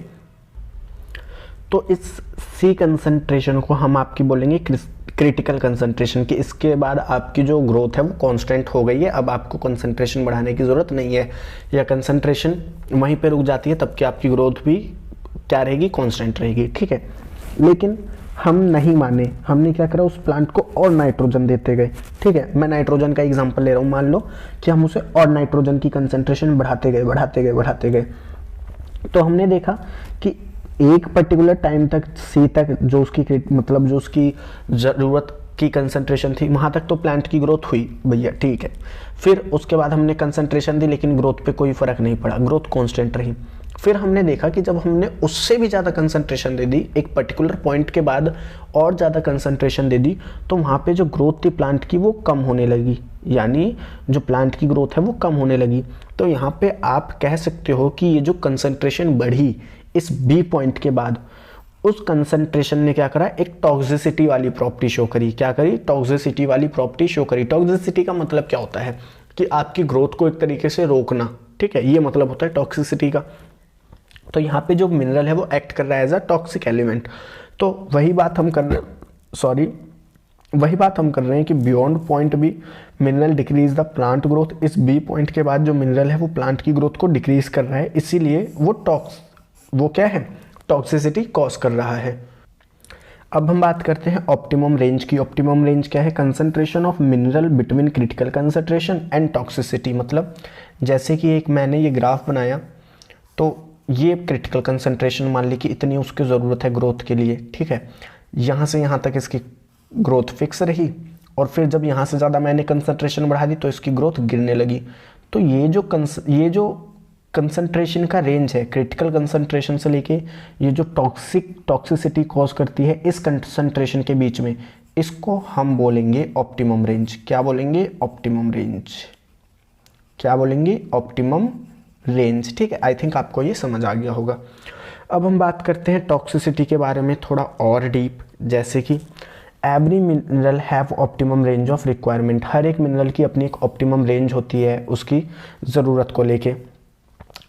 A: तो इस सी कंसंट्रेशन को हम आपकी बोलेंगे क्रिटिकल कंसंट्रेशन की। इसके बाद आपकी जो ग्रोथ है वो कांस्टेंट हो गई है, अब आपको कंसंट्रेशन बढ़ाने की ज़रूरत नहीं है, या कंसंट्रेशन वहीं पे रुक जाती है, तब कि आपकी ग्रोथ भी क्या रहेगी, कांस्टेंट रहेगी, ठीक है। लेकिन हम नहीं माने, हमने क्या करा, उस प्लांट को और नाइट्रोजन देते गए, ठीक है। मैं नाइट्रोजन का एग्जांपल ले रहा हूँ, मान लो कि हम उसे और नाइट्रोजन की कंसंट्रेशन बढ़ाते गए। तो हमने देखा कि एक पर्टिकुलर टाइम तक सी तक जो उसकी ज़रूरत की कंसंट्रेशन थी वहाँ तक तो प्लांट की ग्रोथ हुई भैया, ठीक है। फिर उसके बाद हमने कंसंट्रेशन दी, लेकिन ग्रोथ पे कोई फ़र्क नहीं पड़ा, ग्रोथ कांस्टेंट रही। फिर हमने देखा कि जब हमने उससे भी ज़्यादा कंसंट्रेशन दे दी, एक पर्टिकुलर पॉइंट के बाद और ज़्यादा कंसंट्रेशन दे दी, तो वहाँ पे जो ग्रोथ थी प्लांट की वो कम होने लगी, यानी जो प्लांट की ग्रोथ है वो कम होने लगी। तो यहाँ पे आप कह सकते हो कि ये जो कंसंट्रेशन बढ़ी इस बी पॉइंट के बाद, उस कंसंट्रेशन ने क्या करा, एक टॉक्सिसिटी वाली प्रॉपर्टी शो करी। क्या करी, टॉक्सिसिटी वाली प्रॉपर्टी शो करी। टॉक्सिसिटी का मतलब क्या होता है कि आपकी ग्रोथ को एक तरीके से रोकना, ठीक है, ये मतलब होता है टॉक्सिसिटी का। तो यहाँ पे जो मिनरल है वो एक्ट कर रहा है एज अ टॉक्सिक एलिमेंट। तो वही बात हम कर रहे हैं कि beyond point B mineral decrease the plant growth. इस बी पॉइंट के बाद जो मिनरल है वो प्लांट की ग्रोथ को डिक्रीज कर रहा है, इसीलिए वो क्या है, टॉक्सिसिटी कॉज कर रहा है। अब हम बात करते हैं ऑप्टिमम रेंज की। ऑप्टिमम रेंज क्या है, concentration of mineral between critical concentration and toxicity. मतलब जैसे कि एक मैंने ये ग्राफ बनाया, तो ये क्रिटिकल कंसंट्रेशन मान ली कि इतनी उसकी ज़रूरत है ग्रोथ के लिए, ठीक है। यहाँ से यहाँ तक इसकी ग्रोथ फिक्स रही, और फिर जब यहाँ से ज़्यादा मैंने कंसंट्रेशन बढ़ा दी तो इसकी ग्रोथ गिरने लगी। तो ये जो कंसंट्रेशन का रेंज है, क्रिटिकल कंसंट्रेशन से लेके ये जो टॉक्सिसिटी कॉज करती है इस कंसंट्रेशन के बीच में, इसको हम बोलेंगे ऑप्टिमम रेंज। क्या बोलेंगे, ऑप्टिमम रेंज, ठीक है। आई थिंक आपको ये समझ आ गया होगा। अब हम बात करते हैं टॉक्सिसिटी के बारे में थोड़ा और डीप। जैसे कि every mineral have optimum range of requirement. हर एक मिनरल की अपनी एक ऑप्टिमम रेंज होती है उसकी ज़रूरत को लेके।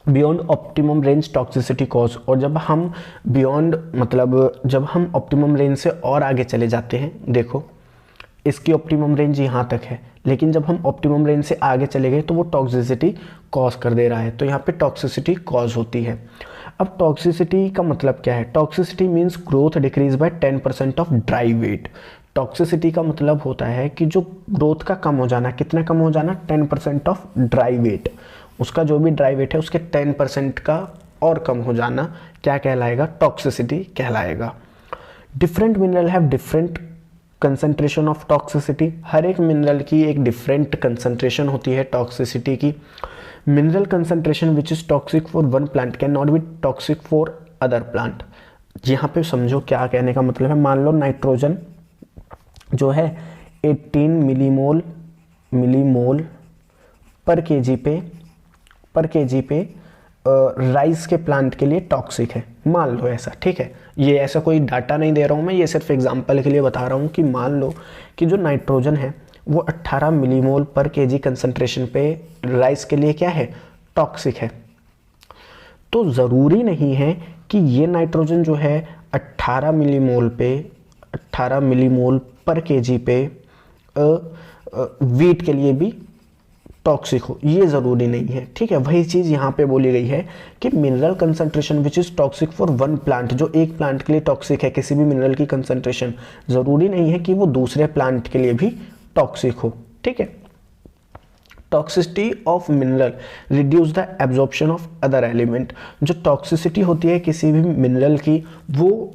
A: Beyond optimum range toxicity cause. और जब हम जब हम ऑप्टिमम रेंज से और आगे चले जाते हैं, देखो इसकी ऑप्टिमम रेंज यहाँ तक है, लेकिन जब हम ऑप्टिमम रेंज से आगे चले गए तो वो टॉक्सिसिटी कॉज कर दे रहा है, तो यहाँ पे टॉक्सिसिटी कॉज होती है। अब टॉक्सिसिटी का मतलब क्या है, toxicity means growth decrease by 10% of dry weight. Toxicity का मतलब होता है कि जो ग्रोथ का कम हो जाना, कितना कम हो जाना, 10% ऑफ ड्राई वेट। उसका जो भी ड्राई वेट है उसके 10% का और कम हो जाना क्या कहलाएगा, टॉक्सिसिटी कहलाएगा। Different mineral have different concentration of toxicity. हर एक मिनरल की एक डिफरेंट कंसंट्रेशन होती है टॉक्सिसिटी की। Mineral concentration which is toxic for one plant can not B toxic for other plant. यहाँ पे समझो क्या कहने का मतलब है। मान लो नाइट्रोजन जो है 18 मिलीमोल पर केजी पे राइस के प्लांट के लिए टॉक्सिक है, मान लो ऐसा, ठीक है। ये ऐसा कोई डाटा नहीं दे रहा हूँ मैं, ये सिर्फ एग्जांपल के लिए बता रहा हूँ कि मान लो कि जो नाइट्रोजन है वो 18 मिलीमोल पर केजी कंसंट्रेशन पे राइस के लिए क्या है, टॉक्सिक है। तो ज़रूरी नहीं है कि ये नाइट्रोजन जो है 18 मिलीमोल पर केजी पे वीट के लिए भी टॉक्सिक हो, ये ज़रूरी नहीं है, ठीक है। वही चीज़ यहाँ पे बोली गई है कि mineral concentration which is toxic for one plant, जो एक प्लांट के लिए टॉक्सिक है, किसी भी मिनरल की कंसंट्रेशन, ज़रूरी नहीं है कि वो दूसरे प्लांट के लिए भी टॉक्सिक हो, ठीक है। Toxicity of mineral reduce the absorption of other element. जो टॉक्सिसिटी होती है किसी भी मिनरल की, वो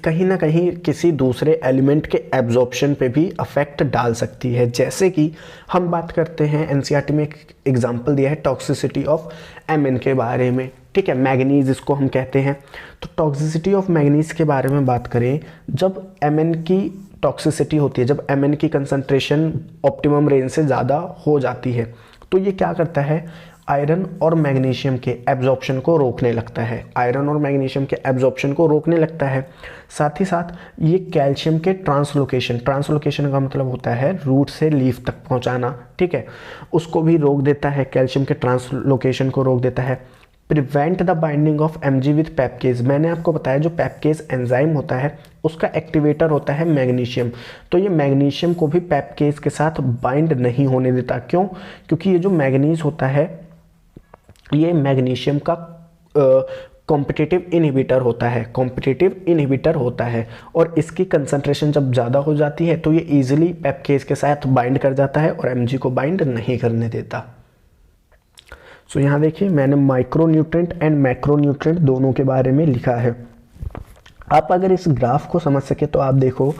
A: कहीं ना कहीं किसी दूसरे एलिमेंट के एब्जॉर्प्शन पे भी अफेक्ट डाल सकती है। जैसे कि हम बात करते हैं, एनसीईआरटी में एक एग्जांपल दिया है टॉक्सिसिटी ऑफ एमएन के बारे में, ठीक है, मैग्नीज इसको हम कहते हैं। तो टॉक्सिसिटी ऑफ मैग्नीज के बारे में बात करें, जब एमएन की टॉक्सिसिटी होती है, जब Mn की कंसंट्रेशन ऑप्टिमम रेंज से ज़्यादा हो जाती है तो ये क्या करता है, आयरन और मैग्नीशियम के एब्जॉर्प्शन को रोकने लगता है, आयरन और मैग्नीशियम के एब्जॉर्प्शन को रोकने लगता है। साथ ही साथ ये कैल्शियम के ट्रांसलोकेशन, ट्रांसलोकेशन का मतलब होता है रूट से लीफ तक पहुंचाना, ठीक है, उसको भी रोक देता है, कैल्शियम के ट्रांसलोकेशन को रोक देता है। Prevent the binding of Mg with पैपकेज, मैंने आपको बताया जो पैपकेज एंजाइम होता है उसका एक्टिवेटर होता है मैग्नीशियम, तो ये मैग्नीशियम को भी पैपकेज के साथ बाइंड नहीं होने देता। क्यों? क्योंकि ये जो मैग्नीज होता है ये मैग्नीशियम का कॉम्पिटिटिव इनहिबिटर होता है, कॉम्पिटिटिव इनहिबिटर होता है, और इसकी कंसंट्रेशन जब ज़्यादा हो जाती है तो ये इजीली पैपकेज के साथ बाइंड कर जाता है और Mg को बाइंड नहीं करने देता। सो यहाँ देखिए मैंने माइक्रोन्यूट्रिएंट एंड मैक्रोन्यूट्रिएंट दोनों के बारे में लिखा है। आप अगर इस ग्राफ को समझ सके तो आप देखो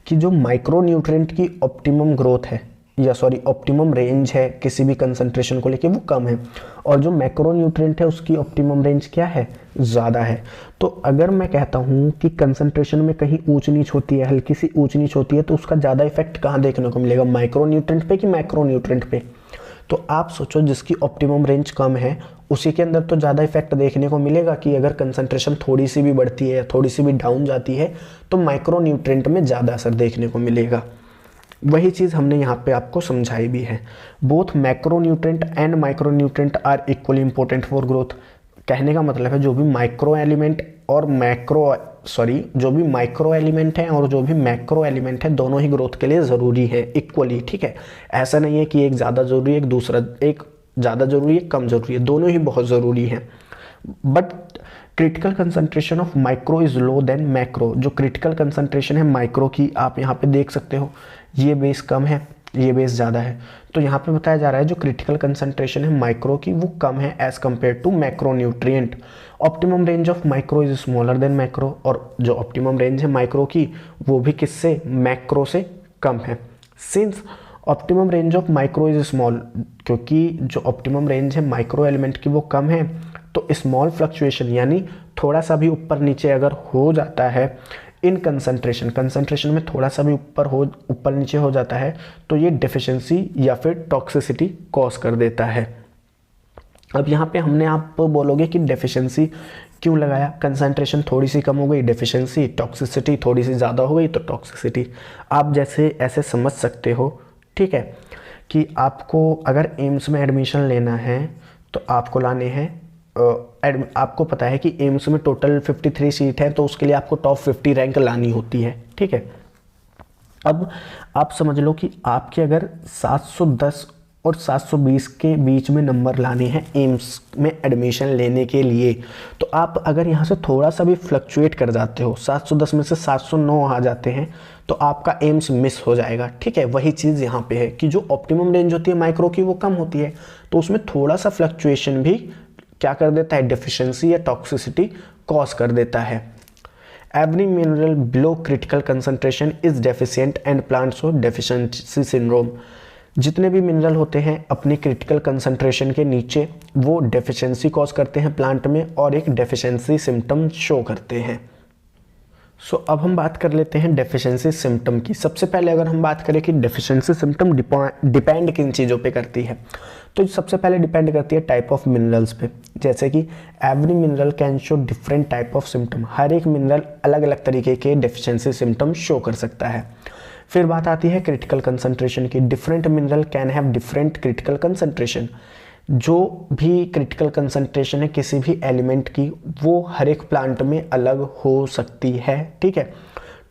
A: कि जो माइक्रोन्यूट्रिएंट की ऑप्टिमम ग्रोथ है या ऑप्टिमम रेंज है किसी भी कंसंट्रेशन को लेके वो कम है, और जो मैक्रोन्यूट्रिएंट है उसकी ऑप्टिमम रेंज क्या है, ज़्यादा है। तो अगर मैं कहता हूँ कि कंसंट्रेशन में कहीं ऊंच नीच होती है, हल्की सी ऊंच नीच होती है, तो उसका ज़्यादा इफेक्ट कहाँ देखने को मिलेगा, माइक्रोन्यूट्रिएंट पे कि मैक्रोन्यूट्रिएंट पे। तो आप सोचो जिसकी ऑप्टिमम रेंज कम है उसी के अंदर तो ज़्यादा इफेक्ट देखने को मिलेगा कि अगर कंसंट्रेशन थोड़ी सी भी बढ़ती है या थोड़ी सी भी डाउन जाती है तो माइक्रोन्यूट्रिएंट में ज़्यादा असर देखने को मिलेगा। वही चीज़ हमने यहाँ पे आपको समझाई भी है। Both macronutrient and micronutrient are equally important for growth. कहने का मतलब है जो भी माइक्रो एलिमेंट है और जो भी मैक्रो एलिमेंट है दोनों ही ग्रोथ के लिए ज़रूरी है इक्वली, ठीक है। ऐसा नहीं है कि एक ज़्यादा ज़रूरी है एक ज़्यादा ज़रूरी है कम ज़रूरी है, दोनों ही बहुत ज़रूरी हैं। But critical concentration of micro is low than macro. जो क्रिटिकल कंसंट्रेशन है माइक्रो की आप यहाँ पे देख सकते हो, ये बेस कम है ये बेस ज़्यादा है, तो यहाँ पे बताया जा रहा है जो क्रिटिकल कंसंट्रेशन है माइक्रो की वो कम है as compare to macronutrient. Optimum range of micro is smaller than macro, और जो ऑप्टिमम रेंज है माइक्रो की वो भी किससे, मैक्रो से कम है। Since optimum range of micro is small, क्योंकि जो ऑप्टिमम रेंज है माइक्रो एलिमेंट की वो कम है, तो स्मॉल फ्लक्चुएशन यानी थोड़ा सा भी ऊपर नीचे अगर हो जाता है इन कंसंट्रेशन में थोड़ा सा भी ऊपर नीचे हो जाता है तो ये डेफिशिएंसी या फिर टॉक्सिसिटी कॉज कर देता है। अब यहाँ पे हमने आप बोलोगे कि डेफिशिएंसी क्यों लगाया, कंसंट्रेशन थोड़ी सी कम हो गई डेफिशिएंसी, टॉक्सिसिटी थोड़ी सी ज़्यादा हो गई तो टॉक्सिसिटी। आप जैसे ऐसे समझ सकते हो, ठीक है, कि आपको अगर एम्स में एडमिशन लेना है तो आपको लाने हैं आपको पता है कि एम्स में टोटल 53 सीट है तो उसके लिए आपको टॉप 50 रैंक लानी होती है, ठीक है। अब आप समझ लो कि आपके अगर 710 और 720 के बीच में नंबर लाने हैं एम्स में एडमिशन लेने के लिए, तो आप अगर यहाँ से थोड़ा सा भी फ्लक्चुएट कर जाते हो, 710 में से 709 आ जाते हैं तो आपका एम्स मिस हो जाएगा, ठीक है। वही चीज़ यहाँ पे है कि जो ऑप्टिमम रेंज होती है माइक्रो की वो कम होती है, तो उसमें थोड़ा सा फ्लक्चुएशन भी क्या कर देता है, डेफिशिएंसी या टॉक्सिसिटी कॉज कर देता है। Every mineral below critical concentration is deficient and plants show deficiency syndrome. जितने भी मिनरल होते हैं अपनी क्रिटिकल कंसंट्रेशन के नीचे वो डेफिशिएंसी कॉज करते हैं प्लांट में और एक डेफिशिएंसी सिम्टम शो करते हैं। सो अब हम बात कर लेते हैं डेफिशिएंसी सिम्टम की। सबसे पहले अगर हम बात करें कि डेफिशिएंसी सिम्टम डिपेंड किन चीज़ों पे करती है, तो सबसे पहले डिपेंड करती है टाइप ऑफ मिनरल्स पे। जैसे कि every mineral can show different type of symptom, हर एक मिनरल अलग अलग तरीके के डेफिशिएंसी सिम्टम शो कर सकता है। फिर बात आती है क्रिटिकल कंसंट्रेशन की। Different mineral can have different critical concentration. जो भी क्रिटिकल कंसंट्रेशन है किसी भी एलिमेंट की वो हर एक प्लांट में अलग हो सकती है, ठीक है।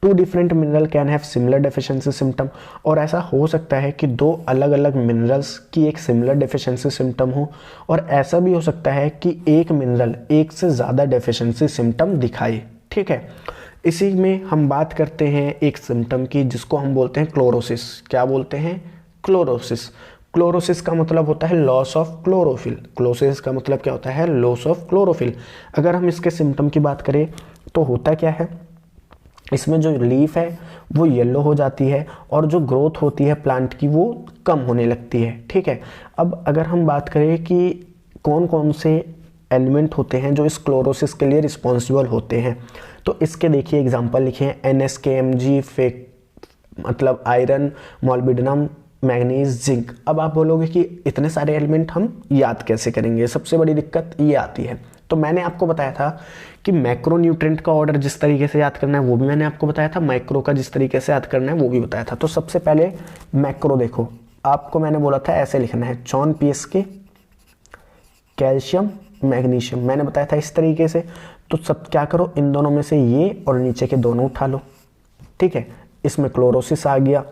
A: Two different mineral can have similar deficiency symptom, और ऐसा हो सकता है कि दो अलग अलग मिनरल्स की एक सिमिलर डेफिशिएंसी सिम्टम हो, और ऐसा भी हो सकता है कि एक मिनरल एक से ज़्यादा डेफिशिएंसी सिम्टम दिखाए, ठीक है। इसी में हम बात करते हैं एक सिम्टम की जिसको हम बोलते हैं क्लोरोसिस। क्या बोलते हैं, क्लोरोसिस। क्लोरोसिस का मतलब होता है लॉस ऑफ क्लोरोफिल। क्लोरोसिस का मतलब क्या होता है, लॉस ऑफ क्लोरोफिल। अगर हम इसके सिम्टम की बात करें तो होता क्या है, इसमें जो लीफ है वो येलो हो जाती है और जो ग्रोथ होती है प्लांट की वो कम होने लगती है, ठीक है। अब अगर हम बात करें कि कौन कौन से एलिमेंट होते हैं जो इस क्लोरोसिस के लिए रिस्पॉन्सिबल होते हैं, तो इसके देखिए एग्जांपल लिखे हैं NSKMG मतलब आयरन, मॉलिब्डेनम, मैग्नीज, जिंक। अब आप बोलोगे कि इतने सारे एलिमेंट हम याद कैसे करेंगे, सबसे बड़ी दिक्कत ये आती है। तो मैंने आपको बताया था कि मैक्रो न्यूट्रिएंट का ऑर्डर जिस तरीके से याद करना है वो भी मैंने आपको बताया था, माइक्रो का जिस तरीके से याद करना है वो भी बताया था। तो सबसे पहले मैक्रो देखो, आपको मैंने बोला था ऐसे लिखना है, जॉन पीएसके, कैल्शियम, मैग्नीशियम, मैंने बताया था इस तरीके से। तो सब क्या करो, इन दोनों में से ये और नीचे के दोनों उठा लो, ठीक है। इसमें क्लोरोसिस आ गया।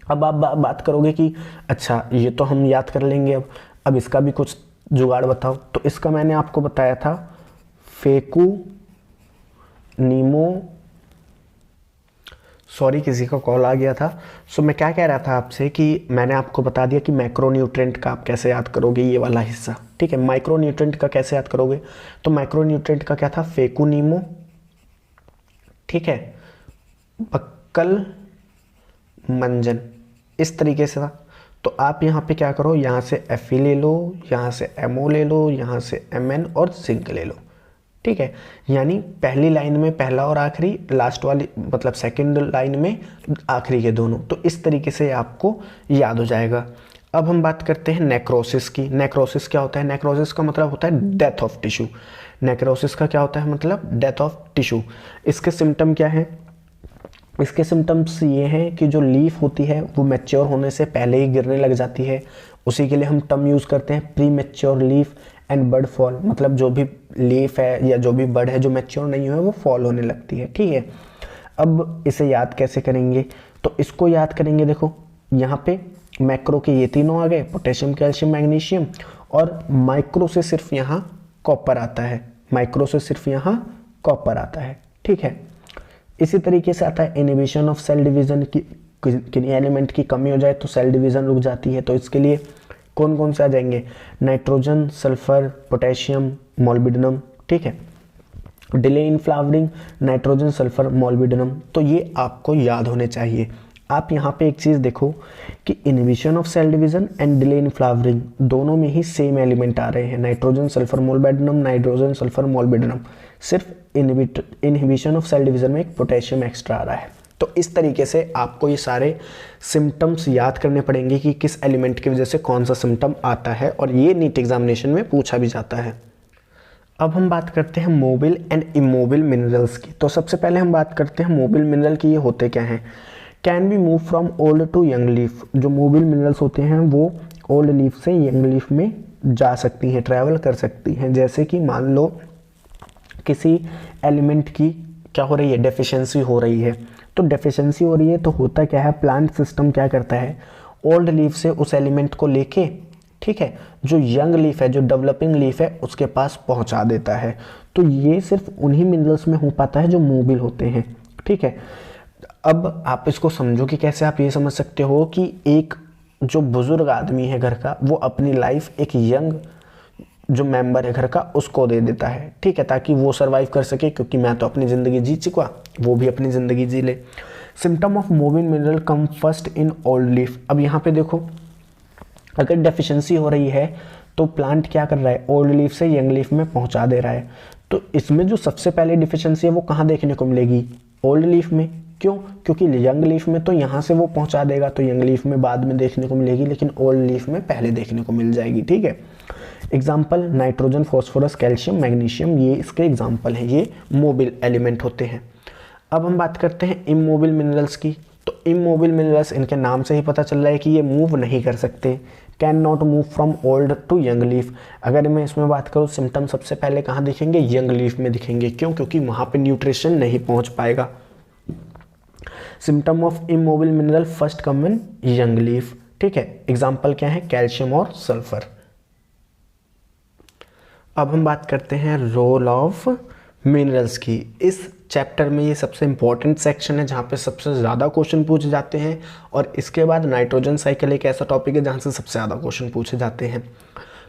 A: अब आप बात करोगे कि अच्छा ये तो हम याद कर लेंगे, अब इसका भी कुछ जुगाड़ बताओ। तो इसका मैंने आपको बताया था फेकू नीमो, सॉरी किसी का कॉल आ गया था। सो मैं क्या कह रहा था आपसे कि मैंने आपको बता दिया कि मैक्रोन्यूट्रिएंट का आप कैसे याद करोगे, ये वाला हिस्सा, ठीक है। माइक्रोन्यूट्रिएंट का कैसे याद करोगे, तो माइक्रोन्यूट्रिएंट का क्या था, फेकू नीमो, ठीक है, बक्कल मंजन, इस तरीके से था। तो आप यहाँ पे क्या करो, यहाँ से Fe ले लो, यहाँ से MO ले लो, यहाँ से Mn और जिंक ले लो, ठीक है। यानी पहली लाइन में पहला और आखिरी, लास्ट वाली मतलब सेकंड लाइन में आखिरी के दोनों। तो इस तरीके से आपको याद हो जाएगा। अब हम बात करते हैं नेक्रोसिस की। नेक्रोसिस क्या होता है, नेक्रोसिस का मतलब होता है डेथ ऑफ टिश्यू। नेक्रोसिस का क्या होता है मतलब डेथ ऑफ टिश्यू। इसके सिम्टम क्या है, इसके सिम्टम्स ये हैं कि जो लीफ होती है वो मैच्योर होने से पहले ही गिरने लग जाती है। उसी के लिए हम टर्म यूज़ करते हैं premature leaf and bud fall, मतलब जो भी लीफ है या जो भी बड है जो मैच्योर नहीं हुआ है वो फॉल होने लगती है, ठीक है। अब इसे याद कैसे करेंगे, तो इसको याद करेंगे, देखो यहाँ पे मैक्रो के ये तीनों आ गए, पोटेशियम, कैल्शियम, मैग्नीशियम, और माइक्रो से सिर्फ यहाँ कॉपर आता है, माइक्रो से सिर्फ यहाँ कॉपर आता है, ठीक है। इसी तरीके से आता है इनहिबिशन ऑफ सेल डिवीजन की, किन्हीं एलिमेंट की कमी हो जाए तो सेल डिवीजन रुक जाती है। तो इसके लिए कौन कौन से आ जाएंगे, नाइट्रोजन, सल्फर, पोटेशियम, मॉलिब्डेनम, ठीक है। Delay in flowering, nitrogen, sulphur, molybdenum, तो ये आपको याद होने चाहिए। आप यहाँ पे एक चीज़ देखो कि inhibition of cell division and delay in flowering दोनों में ही सेम एलिमेंट आ रहे हैं, nitrogen, sulphur, molybdenum, nitrogen, sulphur, molybdenum. सिर्फ इनहिबिशन ऑफ सेल डिवीजन में एक पोटेशियम एक्स्ट्रा आ रहा है। तो इस तरीके से आपको ये सारे सिम्टम्स याद करने पड़ेंगे कि किस एलिमेंट की वजह से कौन सा सिम्टम आता है, और ये नीट एग्जामिनेशन में पूछा भी जाता है। अब हम बात करते हैं मोबिल एंड इमोबिल मिनरल्स की। तो सबसे पहले हम बात करते हैं मोबिल मिनरल की, ये होते क्या हैं। Can be move from old to young leaf, जो मोबिल मिनरल्स होते हैं वो ओल्ड लीफ से यंग लीफ में जा सकती हैं, ट्रैवल कर सकती हैं। जैसे कि मान लो किसी एलिमेंट की क्या हो रही है, डेफिशिएंसी हो रही है। तो डेफिशिएंसी हो रही है तो होता क्या है, प्लांट सिस्टम क्या करता है, ओल्ड लीफ से उस एलिमेंट को लेके, ठीक है, जो यंग लीफ है, जो डेवलपिंग लीफ है उसके पास पहुंचा देता है। तो ये सिर्फ उन्हीं मिनरल्स में हो पाता है जो मोबिल होते हैं, ठीक है। अब आप इसको समझो कि कैसे, आप ये समझ सकते हो कि एक जो बुजुर्ग आदमी है घर का, वो अपनी लाइफ एक यंग जो मेंबर है घर का उसको दे देता है, ठीक है, ताकि वो सरवाइव कर सके, क्योंकि मैं तो अपनी ज़िंदगी जी चुका, वो भी अपनी ज़िंदगी जी ले। Symptom of mobile mineral come first in old leaf. अब यहाँ पे देखो, अगर डेफिशिएंसी हो रही है तो प्लांट क्या कर रहा है, ओल्ड लीफ से यंग लीफ में पहुँचा दे रहा है। तो इसमें जो सबसे पहले डिफिशिएंसी है वो कहाँ देखने को मिलेगी, ओल्ड लीफ में। क्यों, क्योंकि यंग लीफ में तो यहाँ से वो पहुँचा देगा, तो यंग लीफ में बाद में देखने को मिलेगी, लेकिन ओल्ड लीफ में पहले देखने को मिल जाएगी, ठीक है। Example nitrogen, phosphorus, calcium, magnesium, ये इसके एग्जाम्पल हैं, ये मोबिल एलिमेंट होते हैं। अब हम बात करते हैं इमोबिल मिनरल्स की। तो इमोबिल मिनरल्स, इनके नाम से ही पता चल रहा है कि ये मूव नहीं कर सकते, can not move from old to young leaf. अगर मैं इसमें बात करूँ, सिम्टम सबसे पहले कहाँ दिखेंगे, यंग लीफ में दिखेंगे। क्यों, क्योंकि वहाँ पे न्यूट्रिशन नहीं पहुँच पाएगा। Symptom of immobile mineral first come in young leaf, ठीक है। एग्जाम्पल क्या है, कैल्शियम और सल्फर। अब हम बात करते हैं रोल ऑफ मिनरल्स की। इस चैप्टर में ये सबसे इंपॉर्टेंट सेक्शन है जहाँ पे सबसे ज़्यादा क्वेश्चन पूछे जाते हैं, और इसके बाद नाइट्रोजन साइकिल एक ऐसा टॉपिक है जहाँ से सबसे ज़्यादा क्वेश्चन पूछे जाते हैं।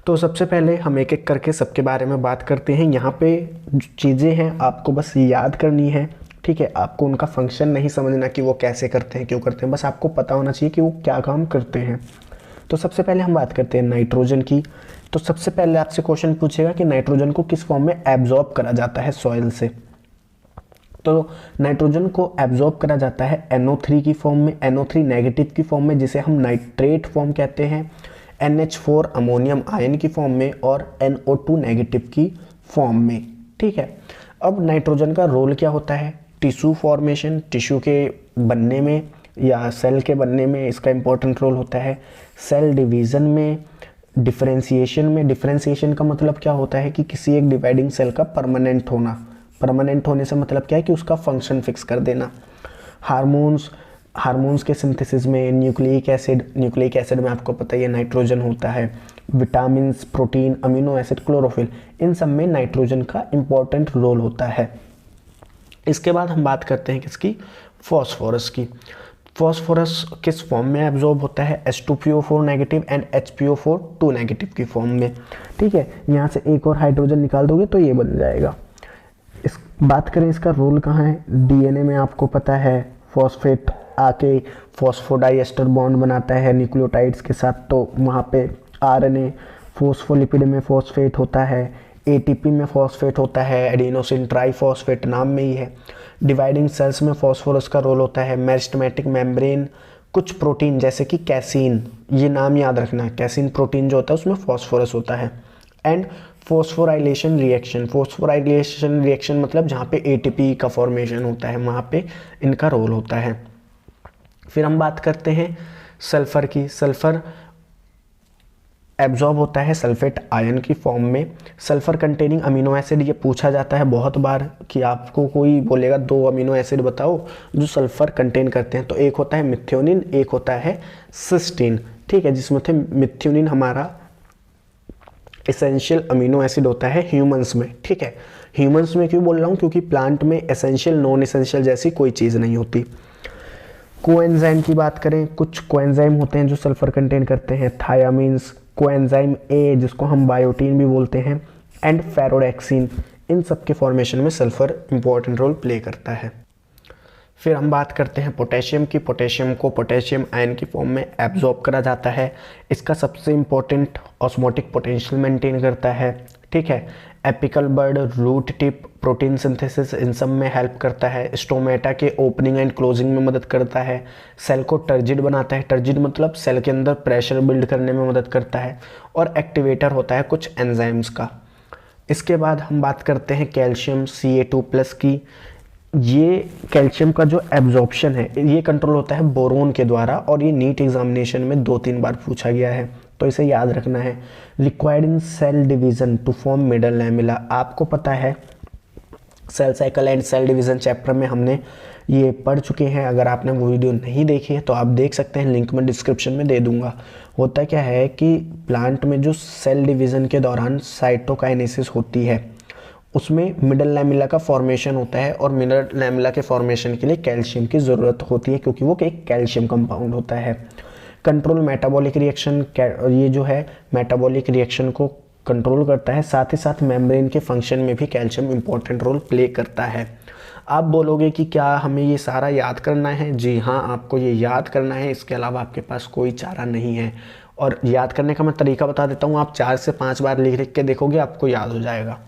A: तो सबसे पहले हम एक एक करके सबके बारे में बात करते हैं। यहाँ पे जो चीज़ें हैं आपको बस याद करनी है, ठीक है। आपको उनका फंक्शन नहीं समझना कि वो कैसे करते हैं, क्यों करते हैं, बस आपको पता होना चाहिए कि वो क्या काम करते हैं। तो सबसे पहले हम बात करते हैं नाइट्रोजन की। तो सबसे पहले आपसे क्वेश्चन पूछेगा कि नाइट्रोजन को किस फॉर्म में एब्जॉर्ब करा जाता है सॉइल से। तो नाइट्रोजन को एब्जॉर्ब करा जाता है NO3 की फॉर्म में, NO3 नेगेटिव की फॉर्म में जिसे हम नाइट्रेट फॉर्म कहते हैं, NH4 अमोनियम आयन की फॉर्म में और NO2 नेगेटिव की फॉर्म में। ठीक है, अब नाइट्रोजन का रोल क्या होता है? टिश्यू फॉर्मेशन, टिश्यू के बनने में या सेल के बनने में इसका इंपॉर्टेंट रोल होता है। सेल डिवीज़न में, डिफरेंशिएशन में, डिफरेंशिएशन का मतलब क्या होता है कि किसी एक डिवाइडिंग सेल का परमानेंट होना। परमानेंट होने से मतलब क्या है कि उसका फंक्शन फिक्स कर देना। हार्मोन्स के सिंथेसिस में न्यूक्लिक एसिड में आपको पता ही है नाइट्रोजन होता है। Vitamins, protein, amino acid, chlorophyll, इन सब में नाइट्रोजन का इम्पॉर्टेंट रोल होता है। इसके बाद हम बात करते हैं किसकी? फॉस्फोरस की। फॉस्फोरस किस फॉर्म में एब्जॉर्ब होता है? H2PO4 negative and HPO4 2 negative की फॉर्म में। ठीक है, यहाँ से एक और हाइड्रोजन निकाल दोगे तो ये बन जाएगा। इस बात करें इसका रोल कहाँ है? DNA में आपको पता है फॉस्फेट आके फॉस्फोडाइएस्टर बॉन्ड बनाता है न्यूक्लियोटाइड्स के साथ, तो वहाँ पे RNA, फोस्फोलिपिड में फॉस्फेट होता है, ATP में फॉस्फेट होता है, एडिनोसिन ट्राइफॉस्फेट नाम में ही है। डिवाइडिंग सेल्स में फॉस्फोरस का रोल होता है। मेरिस्टेमेटिक मेम्ब्रेन, कुछ प्रोटीन जैसे कि कैसीन, ये नाम याद रखना है, कैसीन प्रोटीन जो होता है उसमें फॉस्फोरस होता है। एंड फोस्फोराइलेशन रिएक्शन मतलब जहाँ पे ATP का फॉर्मेशन होता है वहाँ पे इनका रोल होता है। फिर हम बात करते हैं सल्फर की। सल्फर एब्जॉर्ब होता है सल्फेट आयन की फॉर्म में। सल्फर कंटेनिंग अमीनो एसिड, ये पूछा जाता है बहुत बार कि आपको कोई बोलेगा 2 अमीनो एसिड बताओ जो सल्फर कंटेन करते हैं, तो एक होता है मिथ्योनिन, एक होता है सिस्टीन। ठीक है, जिसमें थे मिथ्योनिन हमारा एसेंशियल अमीनो एसिड होता है ह्यूमंस में। ठीक है, ह्यूमंस में क्यों बोल रहा हूँ? क्योंकि प्लांट में एसेंशियल नॉन एसेंशियल जैसी कोई चीज़ नहीं होती। कोएंजाइम की बात करें, कुछ कोएंजाइम होते हैं जो सल्फर कंटेन करते हैं। थायामीन्स, कोएंजाइम A जिसको हम बायोटीन भी बोलते हैं, एंड फेरोडेक्सिन, इन सब के फॉर्मेशन में सल्फर इंपॉर्टेंट रोल प्ले करता है। फिर हम बात करते हैं पोटेशियम की। पोटेशियम को पोटेशियम आयन की फॉर्म में एब्जॉर्ब करा जाता है। इसका सबसे इंपॉर्टेंट ऑस्मोटिक पोटेंशियल मेंटेन करता है। ठीक है, apical bud, root tip, protein synthesis, इन सब में हेल्प करता है। स्टोमेटा के ओपनिंग एंड क्लोजिंग में मदद करता है। सेल को टर्जिड बनाता है। टर्जिड मतलब सेल के अंदर प्रेशर बिल्ड करने में मदद करता है। और एक्टिवेटर होता है कुछ एंजाइम्स का। इसके बाद हम बात करते हैं कैल्शियम Ca2+ की। ये कैल्शियम का जो एब्जॉर्प्शन है ये कंट्रोल होता है बोरोन के द्वारा, और ये नीट एग्जामिनेशन में 2-3 बार पूछा गया है, तो इसे याद रखना है। Required in cell division to form middle lamella, आपको पता है cell cycle and cell division chapter में हमने ये पढ़ चुके हैं। अगर आपने वो वीडियो नहीं देखी है तो आप देख सकते हैं, लिंक मैं डिस्क्रिप्शन में दे दूंगा। होता क्या है कि प्लांट में जो सेल डिवीजन के दौरान साइटोकाइनेसिस होती है उसमें मिडल लैमेला का फॉर्मेशन होता है, और मिडल लैमेला के फॉर्मेशन के लिए कैल्शियम की ज़रूरत होती है क्योंकि वो एक कैल्शियम कंपाउंड होता है। कंट्रोल मेटाबॉलिक रिएक्शन, ये जो है मेटाबॉलिक रिएक्शन को कंट्रोल करता है। साथ ही साथ मेम्ब्रेन के फंक्शन में भी कैल्शियम इंपॉर्टेंट रोल प्ले करता है। आप बोलोगे कि क्या हमें ये सारा याद करना है? जी हाँ, आपको ये याद करना है, इसके अलावा आपके पास कोई चारा नहीं है। और याद करने का मैं तरीका बता देता हूँ, आप 4 से 5 बार लिख के देखोगे, आपको याद हो जाएगा।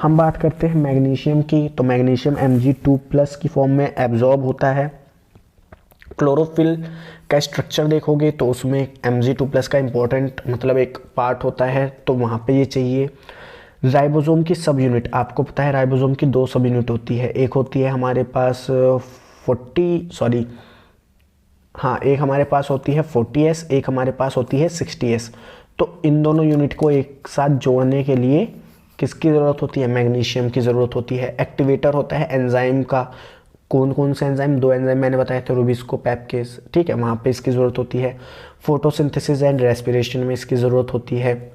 A: हम बात करते हैं मैग्नीशियम की, तो मैग्नीशियम Mg2+ की फॉर्म में एब्जॉर्ब होता है। क्लोरोफिल का स्ट्रक्चर देखोगे तो उसमें Mg2+ का इंपॉर्टेंट मतलब एक पार्ट होता है, तो वहाँ पे ये चाहिए। राइबोसोम की सब यूनिट, आपको पता है राइबोसोम की 2 सब यूनिट होती है। एक होती है हमारे पास एक हमारे पास होती है 40S, एक हमारे पास होती है 60S। तो इन दोनों यूनिट को एक साथ जोड़ने के लिए किसकी ज़रूरत होती है? मैग्नीशियम की ज़रूरत होती है। एक्टिवेटर होता है एंजाइम का। कौन कौन से एंजाइम? 2 एंजाइम मैंने बताया थे, रुबिस्को, पैपकेस। ठीक है, वहाँ पे इसकी ज़रूरत होती है। फोटोसिंथेसिस एंड रेस्पिरेशन में इसकी ज़रूरत होती है।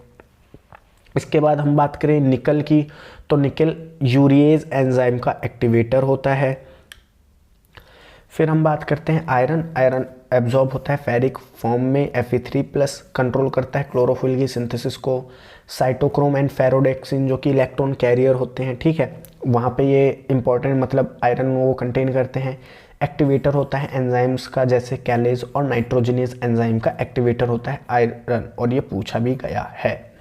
A: इसके बाद हम बात करें निकल की, तो निकल यूरिएज एंजाइम का एक्टिवेटर होता है। फिर हम बात करते हैं आयरन। आयरन एब्जॉर्ब होता है फेरिक फॉर्म में, Fe3+, कंट्रोल करता है क्लोरोफिल की सिंथेसिस को। साइटोक्रोम एंड फेरोडेक्सिन जो कि इलेक्ट्रॉन कैरियर होते हैं, ठीक है, वहाँ पे ये इंपॉर्टेंट मतलब आयरन वो कंटेन करते हैं। एक्टिवेटर होता है एंजाइम्स का, जैसे कैलेज और नाइट्रोजनेज एंजाइम का एक्टिवेटर होता है आयरन, और ये पूछा भी गया है।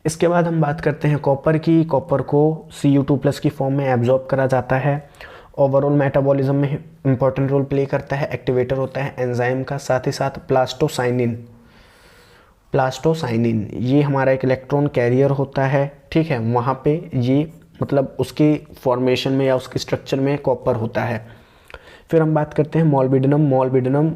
A: इसके बाद हम बात करते हैं कॉपर की। कॉपर को Cu2+ की फॉर्म में एब्जॉर्ब करा जाता है, ओवरऑल मेटाबॉलिज्म में इंपॉर्टेंट रोल प्ले करता है, एक्टिवेटर होता है एंजाइम का, साथ ही साथ प्लास्टोसाइनिन ये हमारा एक इलेक्ट्रॉन कैरियर होता है, ठीक है, वहाँ पे ये मतलब उसके फॉर्मेशन में या उसके स्ट्रक्चर में कॉपर होता है। फिर हम बात करते हैं मॉलिब्डेनम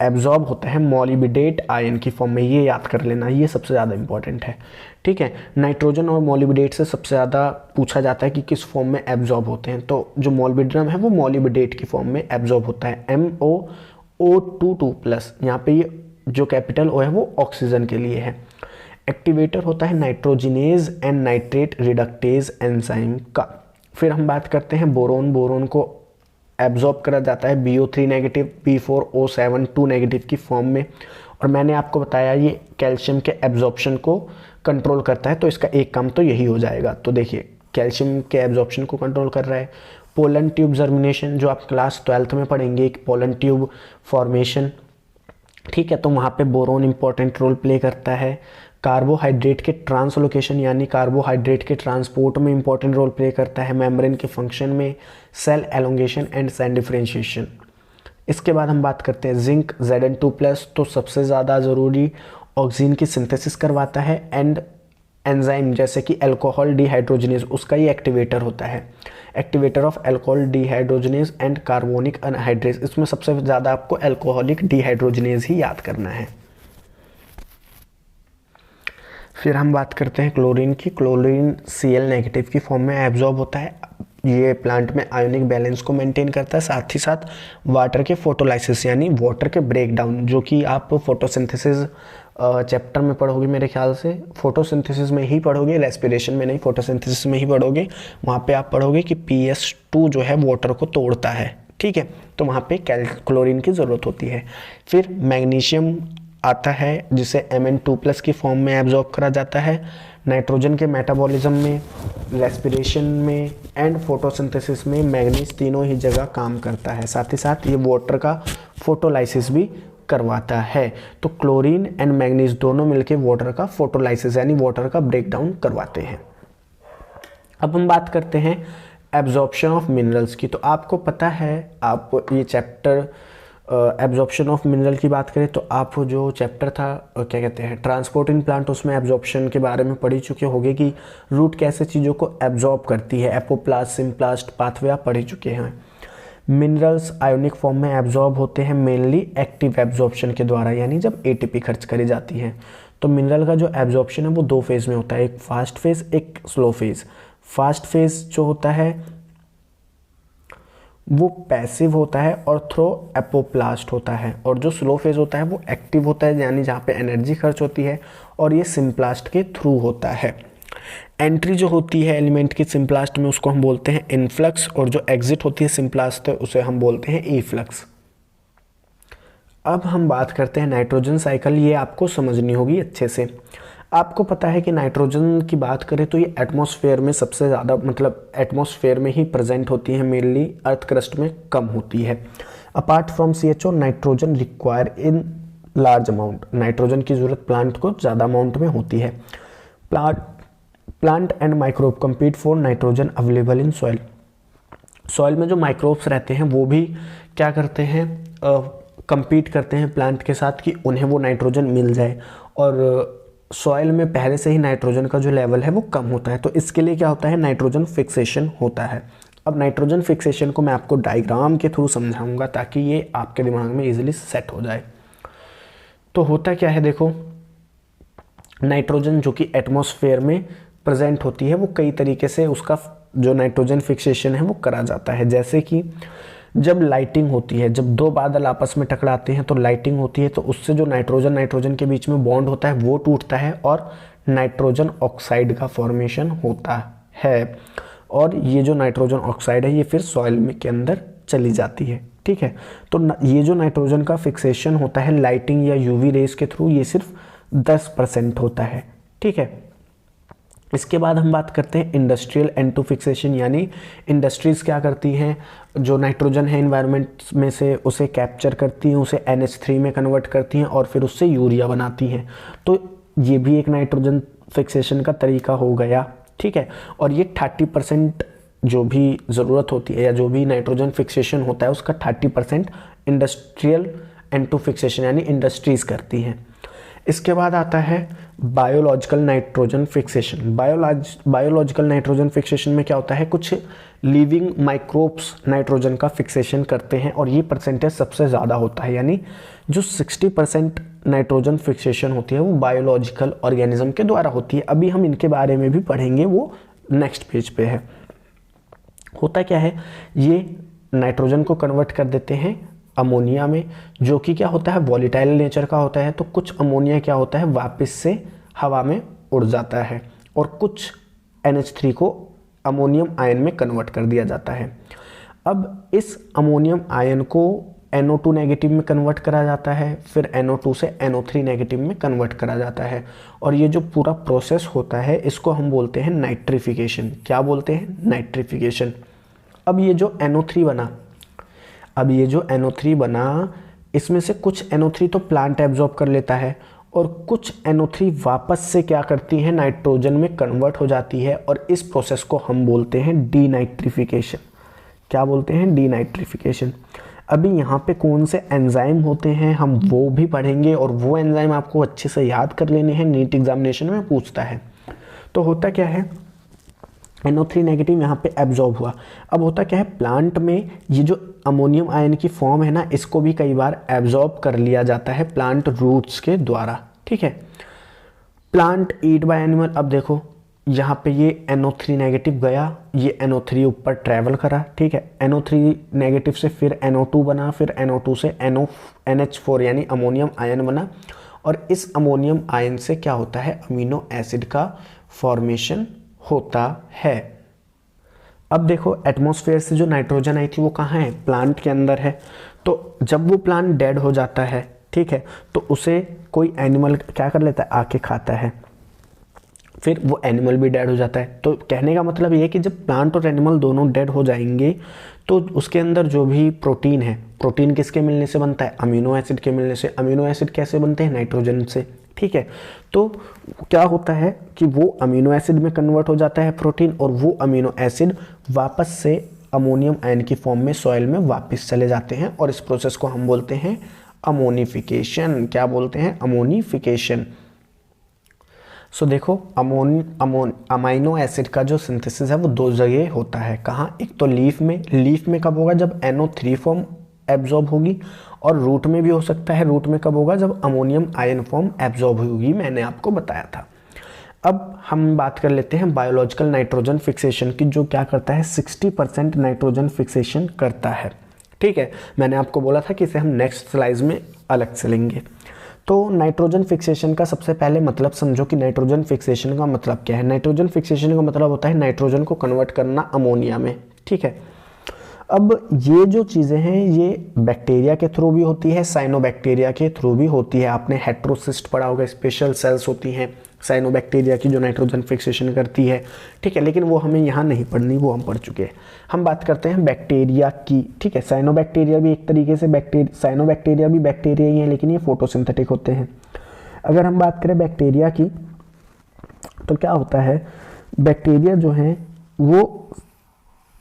A: एब्जॉर्ब होता है मॉलिबिडेट आयन की फॉर्म में, ये याद कर लेना, ये सबसे ज़्यादा इंपॉर्टेंट है, ठीक है। नाइट्रोजन और मॉलिबिडेट से सबसे ज़्यादा पूछा जाता है कि किस फॉर्म में एब्जॉर्ब होते हैं, तो जो मॉलिब्डेनम है वो मॉलिबिडेट की फॉर्म में एब्जॉर्ब होता है, MOO2+, यहाँ पे ये जो कैपिटल O है वो ऑक्सीजन के लिए है। एक्टिवेटर होता है nitrogenase and nitrate reductase enzyme का। फिर हम बात करते हैं बोरोन को एब्जॉर्ब करा जाता है BO3 नेगेटिव B4O7 2 नेगेटिव की फॉर्म में, और मैंने आपको बताया ये कैल्शियम के एब्जॉर्प्शन को कंट्रोल करता है, तो इसका एक काम तो यही हो जाएगा। तो देखिए कैल्शियम के एब्जॉर्प्शन को कंट्रोल कर रहा है। पोलन ट्यूब जर्मिनेशन जो आप क्लास 12th में पढ़ेंगे, एक पोलन ट्यूब फॉर्मेशन, ठीक है, तो वहाँ पे बोरोन इंपॉर्टेंट रोल प्ले करता है। कार्बोहाइड्रेट के ट्रांसलोकेशन यानी कार्बोहाइड्रेट के ट्रांसपोर्ट में इंपॉर्टेंट रोल प्ले करता है। मेम्ब्रेन के फंक्शन में, cell elongation and cell differentiation. इसके बाद हम बात करते हैं जिंक Zn2+, तो सबसे ज़्यादा ज़रूरी ऑक्सीजन की सिंथेसिस करवाता है, एंड एंजाइम जैसे कि अल्कोहल डिहाइड्रोजनेज उसका ही एक्टिवेटर होता है, activator of alcohol dehydrogenase and carbonic anhydrase. इसमें सबसे ज़्यादा आपको अल्कोहलिक डिहाइड्रोजनेज ही याद करना है। फिर हम बात करते हैं क्लोरीन की। क्लोरीन Cl नेगेटिव की फॉर्म में एब्जॉर्ब होता है, ये प्लांट में आयोनिक बैलेंस को मेंटेन करता है, साथ ही साथ वाटर के फोटोलाइसिस यानी वाटर के ब्रेकडाउन, जो कि आप फोटोसिंथेसिस चैप्टर में पढ़ोगे मेरे ख्याल से, फोटोसिंथेसिस में ही पढ़ोगे, रेस्पिरेशन में नहीं, फोटोसिंथेसिस में ही पढ़ोगे। वहाँ पे आप पढ़ोगे कि PS2 जो है वाटर को तोड़ता है, ठीक है, तो वहाँ पे क्लोरीन की ज़रूरत होती है। फिर मैग्नीशियम आता है जिसे Mn2+ की फॉर्म में एब्जॉर्ब करा जाता है। नाइट्रोजन के मेटाबॉलिज्म में, रेस्पिरेशन में एंड फोटोसिंथेसिस में मैग्नीज तीनों ही जगह काम करता है, साथ ही साथ ये वाटर का फोटोलाइसिस भी करवाता है। तो क्लोरीन एंड मैग्नीज दोनों मिलके वाटर का फोटोलाइसिस यानी वाटर का ब्रेकडाउन करवाते हैं। अब हम बात करते हैं एब्जॉर्प्शन ऑफ मिनरल्स की। तो आपको पता है, आप ये चैप्टर एब्जॉर्प्शन ऑफ मिनरल की बात करें तो आप जो चैप्टर था क्या कहते हैं ट्रांसपोर्ट इन प्लांट, उसमें एब्जॉर्प्शन के बारे में पढ़ ही चुके होंगे कि रूट कैसे चीज़ों को एब्जॉर्ब करती है, एपोप्लास्ट, सिम्प्लास्ट पाथवे आप पढ़ ही चुके हैं। मिनरल्स आयोनिक फॉर्म में एब्जॉर्ब होते हैं मेनली एक्टिव एब्जॉर्प्शन के द्वारा, यानी जब ATP खर्च करी जाती है। तो मिनरल का जो एब्जॉर्प्शन है वो 2 फेज़ में होता है, एक फास्ट फेज़, एक स्लो फेज़। फास्ट फेज़ जो होता है वो पैसिव होता है और थ्रो एपोप्लास्ट होता है, और जो स्लो फेज होता है वो एक्टिव होता है यानी जहाँ पे एनर्जी खर्च होती है, और ये सिम्प्लास्ट के थ्रू होता है। एंट्री जो होती है एलिमेंट की सिम्प्लास्ट में उसको हम बोलते हैं इनफ्लक्स, और जो एग्जिट होती है सिम्प्लास्ट उसे हम बोलते हैं ईफ्लक्स। अब हम बात करते हैं नाइट्रोजन साइकिल, ये आपको समझनी होगी अच्छे से। आपको पता है कि नाइट्रोजन की बात करें तो ये एटमॉस्फेयर में सबसे ज़्यादा मतलब एटमॉस्फेयर में ही प्रेजेंट होती है, मेनली अर्थ क्रस्ट में कम होती है। Apart from CHO nitrogen require in large amount, nitrogen की ज़रूरत प्लांट को ज़्यादा अमाउंट में होती है। Plant and microbe compete for nitrogen available in soil. Soil में जो माइक्रोब्स रहते हैं वो भी क्या करते हैं, कम्पीट करते हैं प्लांट के साथ कि उन्हें वो नाइट्रोजन मिल जाए, और सॉइल में पहले से ही नाइट्रोजन का जो लेवल है वो कम होता है, तो इसके लिए क्या होता है नाइट्रोजन फिक्सेशन होता है। अब नाइट्रोजन फिक्सेशन को मैं आपको डायग्राम के थ्रू समझाऊंगा ताकि ये आपके दिमाग में इजीली सेट हो जाए। तो होता क्या है, देखो नाइट्रोजन जो कि एटमॉस्फेयर में प्रेजेंट होती है वो कई तरीके से उसका जो नाइट्रोजन फिक्सेशन है वो करा जाता है। जैसे कि जब लाइटिंग होती है, जब 2 बादल आपस में टकराते हैं तो लाइटिंग होती है, तो उससे जो नाइट्रोजन के बीच में बॉन्ड होता है वो टूटता है और नाइट्रोजन ऑक्साइड का फॉर्मेशन होता है, और ये जो नाइट्रोजन ऑक्साइड है ये फिर सॉइल में के अंदर चली जाती है, ठीक है। तो ये जो नाइट्रोजन का फिक्सेशन होता है लाइटिंग या UV रेस के थ्रू, ये सिर्फ 10% होता है, ठीक है। इसके बाद हम बात करते हैं इंडस्ट्रियल N2 फिक्सेशन, यानी इंडस्ट्रीज़ क्या करती हैं, जो नाइट्रोजन है इन्वायरमेंट में से उसे कैप्चर करती हैं, उसे NH3 में कन्वर्ट करती हैं और फिर उससे यूरिया बनाती हैं। तो ये भी एक नाइट्रोजन फिक्सेशन का तरीका हो गया, ठीक है। और ये 30% जो भी ज़रूरत होती है या जो भी नाइट्रोजन फिक्सेशन होता है उसका 30% इंडस्ट्रियल N2 फिक्सेशन यानी इंडस्ट्रीज़ करती हैं। इसके बाद आता है biological nitrogen fixation. Biological nitrogen fixation में क्या होता है, कुछ लिविंग माइक्रोब्स नाइट्रोजन का फिक्सेशन करते हैं और ये परसेंटेज सबसे ज़्यादा होता है, यानी जो 60% नाइट्रोजन फिक्सेशन होती है वो बायोलॉजिकल ऑर्गेनिज्म के द्वारा होती है। अभी हम इनके बारे में भी पढ़ेंगे, वो नेक्स्ट पेज पे है। होता क्या है, ये नाइट्रोजन को कन्वर्ट कर देते हैं अमोनिया में, जो कि क्या होता है वॉलेटाइल नेचर का होता है। तो कुछ अमोनिया क्या होता है वापस से हवा में उड़ जाता है और कुछ NH3 को अमोनियम आयन में कन्वर्ट कर दिया जाता है। अब इस अमोनियम आयन को NO2 नेगेटिव में कन्वर्ट करा जाता है, फिर NO2 से NO3 नेगेटिव में कन्वर्ट करा जाता है। और ये जो पूरा प्रोसेस होता है इसको हम बोलते हैं नाइट्रिफिकेशन। क्या बोलते हैं, नाइट्रिफिकेशन। अब ये जो NO3 बना, इसमें से कुछ NO3 तो प्लांट एब्जॉर्ब कर लेता है और कुछ NO3 वापस से क्या करती है, नाइट्रोजन में कन्वर्ट हो जाती है और इस प्रोसेस को हम बोलते हैं डीनाइट्रिफिकेशन। क्या बोलते हैं, डीनाइट्रिफिकेशन। अभी यहाँ पे कौन से एंजाइम होते हैं हम वो भी पढ़ेंगे और वो एंजाइम आपको अच्छे से याद कर लेने हैं, नीट एग्जामिनेशन में पूछता है। तो होता क्या है, NO3 नेगेटिव यहाँ पे एब्जॉर्ब हुआ। अब होता क्या है, प्लांट में ये जो अमोनियम आयन की फॉर्म है ना, इसको भी कई बार एब्जॉर्ब कर लिया जाता है प्लांट रूट्स के द्वारा। ठीक है, प्लांट ईट बाय एनिमल। अब देखो यहाँ पे ये NO3 नेगेटिव गया, ये NO3 ऊपर ट्रैवल करा। ठीक है, NO3 नेगेटिव से फिर NO2 बना, फिर NO2 से NH4 यानी अमोनियम आयन बना और इस अमोनियम आयन से क्या होता है, अमीनो एसिड का फॉर्मेशन होता है। अब देखो एटमॉस्फेयर से जो नाइट्रोजन आई थी वो कहाँ है, प्लांट के अंदर है। तो जब वो प्लांट डेड हो जाता है, ठीक है, तो उसे कोई एनिमल क्या कर लेता है, आके खाता है, फिर वो एनिमल भी डेड हो जाता है। तो कहने का मतलब ये है कि जब प्लांट और एनिमल दोनों डेड हो जाएंगे तो उसके अंदर जो भी प्रोटीन है, प्रोटीन किसके मिलने से बनता है, अमीनो एसिड के मिलने से। अमीनो एसिड कैसे बनते हैं, नाइट्रोजन से। ठीक है, तो क्या होता है कि वो अमीनो एसिड में कन्वर्ट हो जाता है प्रोटीन और वो अमीनो एसिड वापस से अमोनियम आयन की फॉर्म में सॉइल में वापस चले जाते हैं और इस प्रोसेस को हम बोलते हैं अमोनिफिकेशन। क्या बोलते हैं, अमोनिफिकेशन। सो देखो अमाइनो एसिड का जो सिंथेसिस है वो दो जगह होता है। कहाँ, एक तो लीफ में कब होगा, जब NO3 फॉर्म एब्जॉर्ब होगी, और रूट में भी हो सकता है। रूट में कब होगा, जब अमोनियम आयन फॉर्म एब्जॉर्ब होगी, मैंने आपको बताया था। अब हम बात कर लेते हैं बायोलॉजिकल नाइट्रोजन फिक्सेशन की, जो क्या करता है 60% नाइट्रोजन फिक्सेशन करता है। ठीक है, मैंने आपको बोला था कि इसे हम नेक्स्ट स्लाइड में अलग से लेंगे। तो नाइट्रोजन फिक्सेशन का सबसे पहले मतलब समझो कि नाइट्रोजन फिक्सेशन का मतलब क्या है। नाइट्रोजन फिक्सेशन का मतलब होता है नाइट्रोजन को कन्वर्ट करना अमोनिया में। ठीक है, अब ये जो चीज़ें हैं ये बैक्टीरिया के थ्रू भी होती है, साइनोबैक्टीरिया के थ्रू भी होती है। आपने हेट्रोसिस्ट पढ़ा होगा, स्पेशल सेल्स होती हैं साइनोबैक्टीरिया की जो नाइट्रोजन फिक्सेशन करती है। ठीक है, लेकिन वो हमें यहाँ नहीं पढ़नी, वो हम पढ़ चुके हैं। हम बात करते हैं बैक्टीरिया की। ठीक है, साइनोबैक्टीरिया भी एक तरीके से साइनोबैक्टीरिया भी बैक्टीरिया ही है, लेकिन ये फोटोसिंथेटिक होते हैं। अगर हम बात करें बैक्टीरिया की तो क्या होता है, बैक्टीरिया जो हैं वो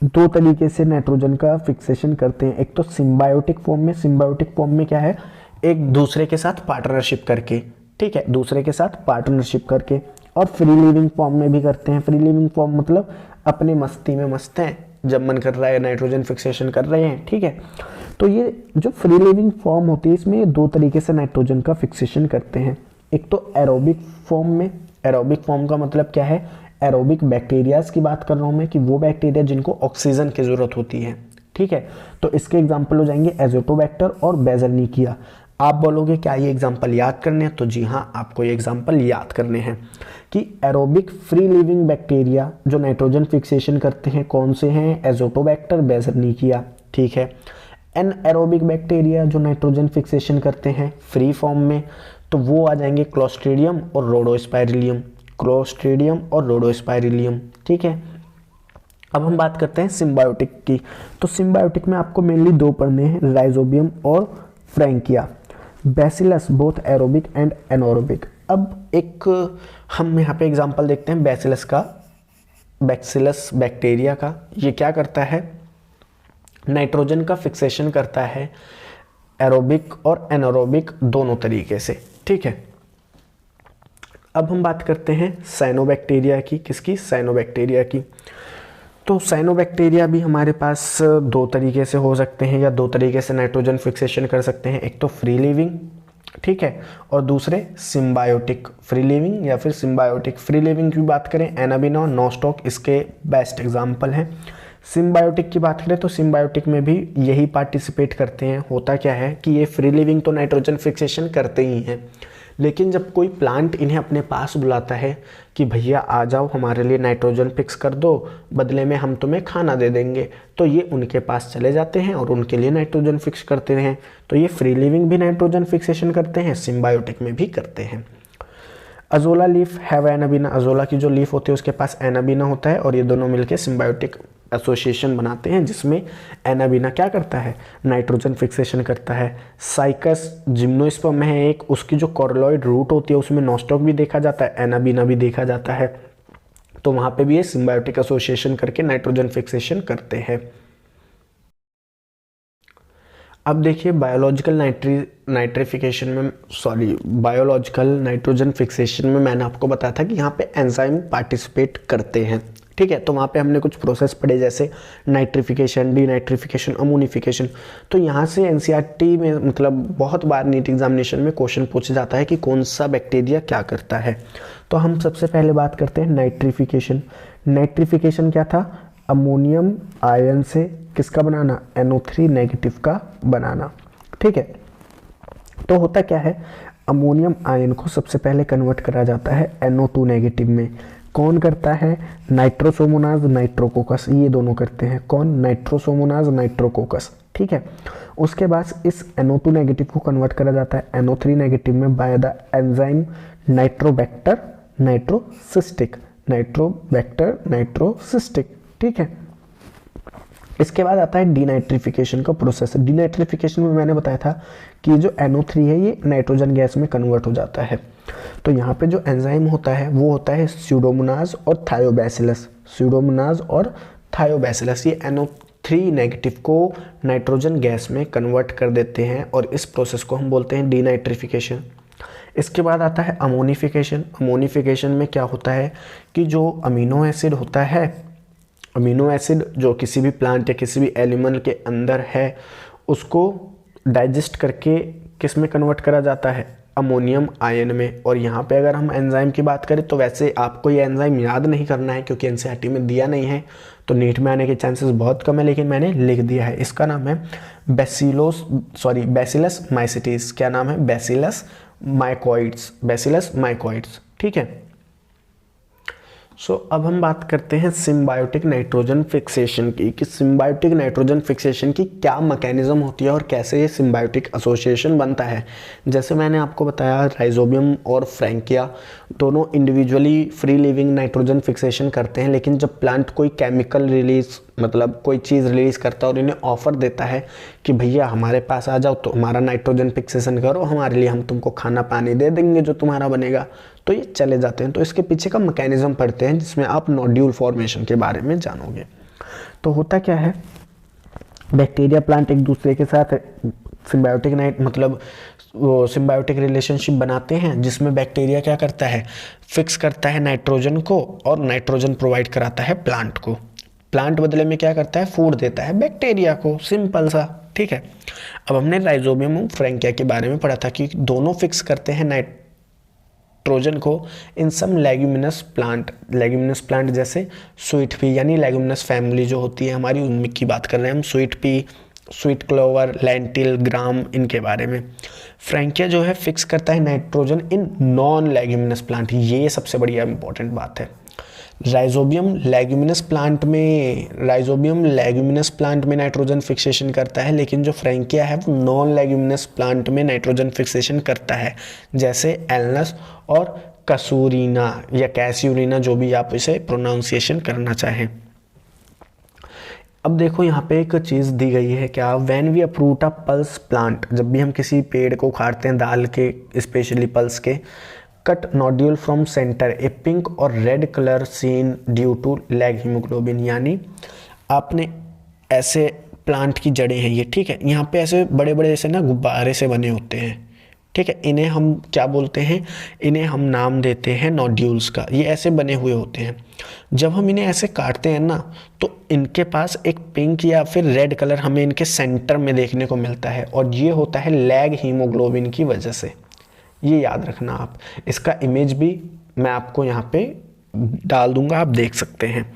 A: दो तरीके से नाइट्रोजन का फिक्सेशन करते हैं। एक तो सिम्बायोटिक फॉर्म में। सिम्बायोटिक फॉर्म में क्या है, एक दूसरे के साथ पार्टनरशिप करके। ठीक है, दूसरे के साथ पार्टनरशिप करके। और फ्री लिविंग फॉर्म में भी करते हैं। फ्री लिविंग फॉर्म मतलब अपनी मस्ती में मस्त हैं, जब मन कर रहा है नाइट्रोजन फिक्सेशन कर रहे हैं। ठीक है, तो ये जो फ्री लिविंग फॉर्म होती है इसमें दो तरीके से नाइट्रोजन का फिक्सेशन करते हैं। एक तो एरोबिक फॉर्म में। एरोबिक फॉर्म का मतलब क्या है, एरोबिक बैक्टीरियाज की बात कर रहा हूँ मैं, कि वो बैक्टीरिया जिनको ऑक्सीजन की ज़रूरत होती है। ठीक है, तो इसके एग्जाम्पल हो जाएंगे एजोटोबैक्टर और बेजलनिकिया। आप बोलोगे क्या ये एग्जाम्पल याद करने हैं, तो जी हाँ, आपको ये एग्जाम्पल याद करने हैं कि एरोबिक फ्री लिविंग बैक्टीरिया जो नाइट्रोजन फिक्सेशन करते हैं कौन से हैं, एजोटोबैक्टर, बेजलनिकिया। ठीक है, एन एरोबिक बैक्टीरिया जो नाइट्रोजन फिक्सेशन करते हैं फ्री फॉर्म में, तो वो आ जाएंगे क्लोस्ट्रीडियम और रोडोस्पाइरिलियम। क्लोस्ट्रीडियम और रोडोस्पाइरिलियम। ठीक है, अब हम बात करते हैं सिम्बायोटिक की। तो सिम्बायोटिक में आपको मेनली दो पढ़ने हैं, राइजोबियम और Frankia. Bacillus both aerobic and anaerobic. अब एक हम यहाँ पे एग्जांपल देखते हैं बैसिलस का। बैक्सिलस बैक्टीरिया का, ये क्या करता है, नाइट्रोजन का फिक्सेशन करता है एरोबिक और एनारोबिक दोनों तरीके से, ठीक है। अब हम बात करते हैं साइनोबैक्टीरिया की, किसकी, साइनोबैक्टीरिया की। तो साइनोबैक्टीरिया भी हमारे पास दो तरीके से हो सकते हैं या दो तरीके से नाइट्रोजन फिक्सेशन कर सकते हैं, एक तो फ्री लिविंग, ठीक है, और दूसरे सिम्बायोटिक। फ्री लिविंग या फिर सिम्बायोटिक। फ्री लिविंग की बात करें एनाबिना और नॉस्टॉक इसके बेस्ट एग्जाम्पल हैं। सिम्बायोटिक की बात करें तो सिम्बायोटिक में भी यही पार्टिसिपेट करते हैं। होता क्या है कि ये फ्री लिविंग तो नाइट्रोजन फिक्सेशन करते ही हैं, लेकिन जब कोई प्लांट इन्हें अपने पास बुलाता है कि भैया आ जाओ हमारे लिए नाइट्रोजन फिक्स कर दो, बदले में हम तुम्हें खाना दे देंगे, तो ये उनके पास चले जाते हैं और उनके लिए नाइट्रोजन फिक्स करते हैं। तो ये फ्री लिविंग भी नाइट्रोजन फिक्सेशन करते हैं, सिम्बायोटिक में भी करते हैं। Azolla leaf have Anabaena. Azolla की जो लीफ होती है उसके पास एनाबिना होता है और ये दोनों मिलकर सिम्बायोटिक एसोसिएशन बनाते हैं, जिसमें एनाबिना क्या करता है, नाइट्रोजन फिक्सेशन करता है। साइकस जिम्नोस्पर्म है एक, उसकी जो कोरलॉइड रूट होती है उसमें नॉस्टॉक भी देखा जाता है, एनाबिना भी देखा जाता है। तो वहाँ पे भी ये सिम्बायोटिक एसोसिएशन करके नाइट्रोजन फिक्सेशन करते हैं। अब देखिए बायोलॉजिकल नाइट्रोजन फिक्सेशन में मैंने आपको बताया था कि यहाँ पे एंजाइम पार्टिसिपेट करते हैं, ठीक है। तो वहाँ पे हमने कुछ प्रोसेस पढ़े जैसे नाइट्रिफिकेशन, डीनाइट्रिफिकेशन, अमोनिफिकेशन। तो यहाँ से एनसीईआरटी में मतलब बहुत बार नीट एग्जामिनेशन में क्वेश्चन पूछा जाता है कि कौन सा बैक्टीरिया क्या करता है। तो हम सबसे पहले बात करते हैं नाइट्रिफिकेशन। नाइट्रिफिकेशन क्या था, अमोनियम आयन से किसका बनाना, NO3 नेगेटिव का बनाना, ठीक है। तो होता क्या है, अमोनियम आयन को सबसे पहले कन्वर्ट करा जाता है NO2 नेगेटिव में। कौन करता है, नाइट्रोसोमोनाज, नाइट्रोकोकस, ये दोनों करते हैं। कौन, नाइट्रोसोमोनाज, नाइट्रोकोकस, ठीक है। उसके बाद इस NO2 नेगेटिव को कन्वर्ट करा जाता है NO3 नेगेटिव में by the enzyme Nitrobacter Nitrosocystis, Nitrobacter Nitrosocystis, ठीक है। इसके बाद आता है डीनाइट्रिफिकेशन का प्रोसेस। डीनाइट्रिफिकेशन में मैंने बताया था कि जो NO3 है ये नाइट्रोजन गैस में कन्वर्ट हो जाता है। तो यहाँ पे जो एंजाइम होता है वो होता है स्यूडोमोनाज और थायोबैसिलस। स्यूडोमोनाज और थायोबैसिलस ये NO3 नेगेटिव को नाइट्रोजन गैस में कन्वर्ट कर देते हैं और इस प्रोसेस को हम बोलते हैं डीनाइट्रिफिकेशन। इसके बाद आता है अमोनिफिकेशन। अमोनिफिकेशन में क्या होता है कि जो अमीनो एसिड होता है, अमीनो एसिड जो किसी भी प्लांट या किसी भी एनिमल के अंदर है उसको डाइजेस्ट करके किस में कन्वर्ट करा जाता है, अमोनियम आयन में। और यहाँ पे अगर हम एंजाइम की बात करें तो वैसे आपको ये एंजाइम याद नहीं करना है क्योंकि एनसीईआरटी में दिया नहीं है, तो नीट में आने के चांसेस बहुत कम है, लेकिन मैंने लिख दिया है। इसका नाम है बैसिलस माइसिटिस। क्या नाम है, बैसिलस माइकोइड्स, बैसिलस माइकोइड्स, ठीक है। अब हम बात करते हैं सिम्बायोटिक नाइट्रोजन फिक्सेशन की, कि सिम्बायोटिक नाइट्रोजन फिक्सेशन की क्या मैकेनिज्म होती है और कैसे ये सिम्बायोटिक एसोसिएशन बनता है। जैसे मैंने आपको बताया राइजोबियम और फ्रैंकिया दोनों individually free living nitrogen fixation करते हैं, लेकिन जब प्लांट कोई केमिकल रिलीज मतलब कोई चीज़ रिलीज करता है और इन्हें ऑफर देता है कि भैया हमारे पास आ जाओ तो हमारा नाइट्रोजन फिक्सेशन करो, हमारे लिए हम तुमको खाना पानी दे देंगे जो तुम्हारा बनेगा, तो ये चले जाते हैं। तो इसके पीछे का मैकेनिज्म पढ़ते हैं जिसमें आप नोड्यूल फॉर्मेशन के बारे में जानोगे। तो होता क्या है, बैक्टीरिया प्लांट एक दूसरे के साथ सिम्बायोटिक रिलेशनशिप बनाते हैं, जिसमें बैक्टीरिया क्या करता है, फिक्स करता है नाइट्रोजन को और नाइट्रोजन प्रोवाइड कराता है प्लांट को। प्लांट बदले में क्या करता है, फूड देता है बैक्टीरिया को, सिंपल सा, ठीक है। अब हमने राइजोबियम और फ्रैंकिया के बारे में पढ़ा था कि दोनों फिक्स करते हैं नाइट्रोजन को इन सम लेग्यूमिनस प्लांट जैसे स्वीट पी, यानी लेग्यूमिनस फैमिली जो होती है हमारी उनमें की बात कर रहे हैं हम, sweet pea, sweet clover, lentil, gram, इनके बारे में। फ्रैंकिया जो है फिक्स करता है nitrogen in non leguminous plant, ये सबसे बढ़िया इंपॉर्टेंट बात है। राइजोबियम लेग्यूमिनस प्लांट में नाइट्रोजन फिक्सेशन करता है, लेकिन जो फ्रैंकिया है वो नॉन लेग्यूमिनस प्लांट में नाइट्रोजन फिक्सेशन करता है, जैसे एलनस और कसूरीना या कैस्यूरिना, जो भी आप इसे प्रोनाउंसिएशन करना चाहें। अब देखो यहाँ पे एक चीज़ दी गई है, क्या, when we uproot a pulse plant, जब भी हम किसी पेड़ को उखाड़ते हैं दाल के, स्पेशली पल्स के, cut nodule from centre a pink और red colour seen due to leg haemoglobin. यानी आपने ऐसे प्लांट की जड़ें हैं ये, ठीक है, यहाँ पे ऐसे बड़े बड़े ऐसे ना गुब्बारे से बने होते हैं, ठीक है, इन्हें हम क्या बोलते हैं, इन्हें हम नाम देते हैं नोड्यूल्स का। ये ऐसे बने हुए होते हैं। जब हम इन्हें ऐसे काटते हैं ना तो इनके पास एक पिंक या फिर रेड कलर हमें इनके सेंटर में देखने को मिलता है, और ये होता है लैग हीमोग्लोबिन की वजह से। ये याद रखना आप। इसका इमेज भी मैं आपको यहाँ पे डाल दूंगा, आप देख सकते हैं।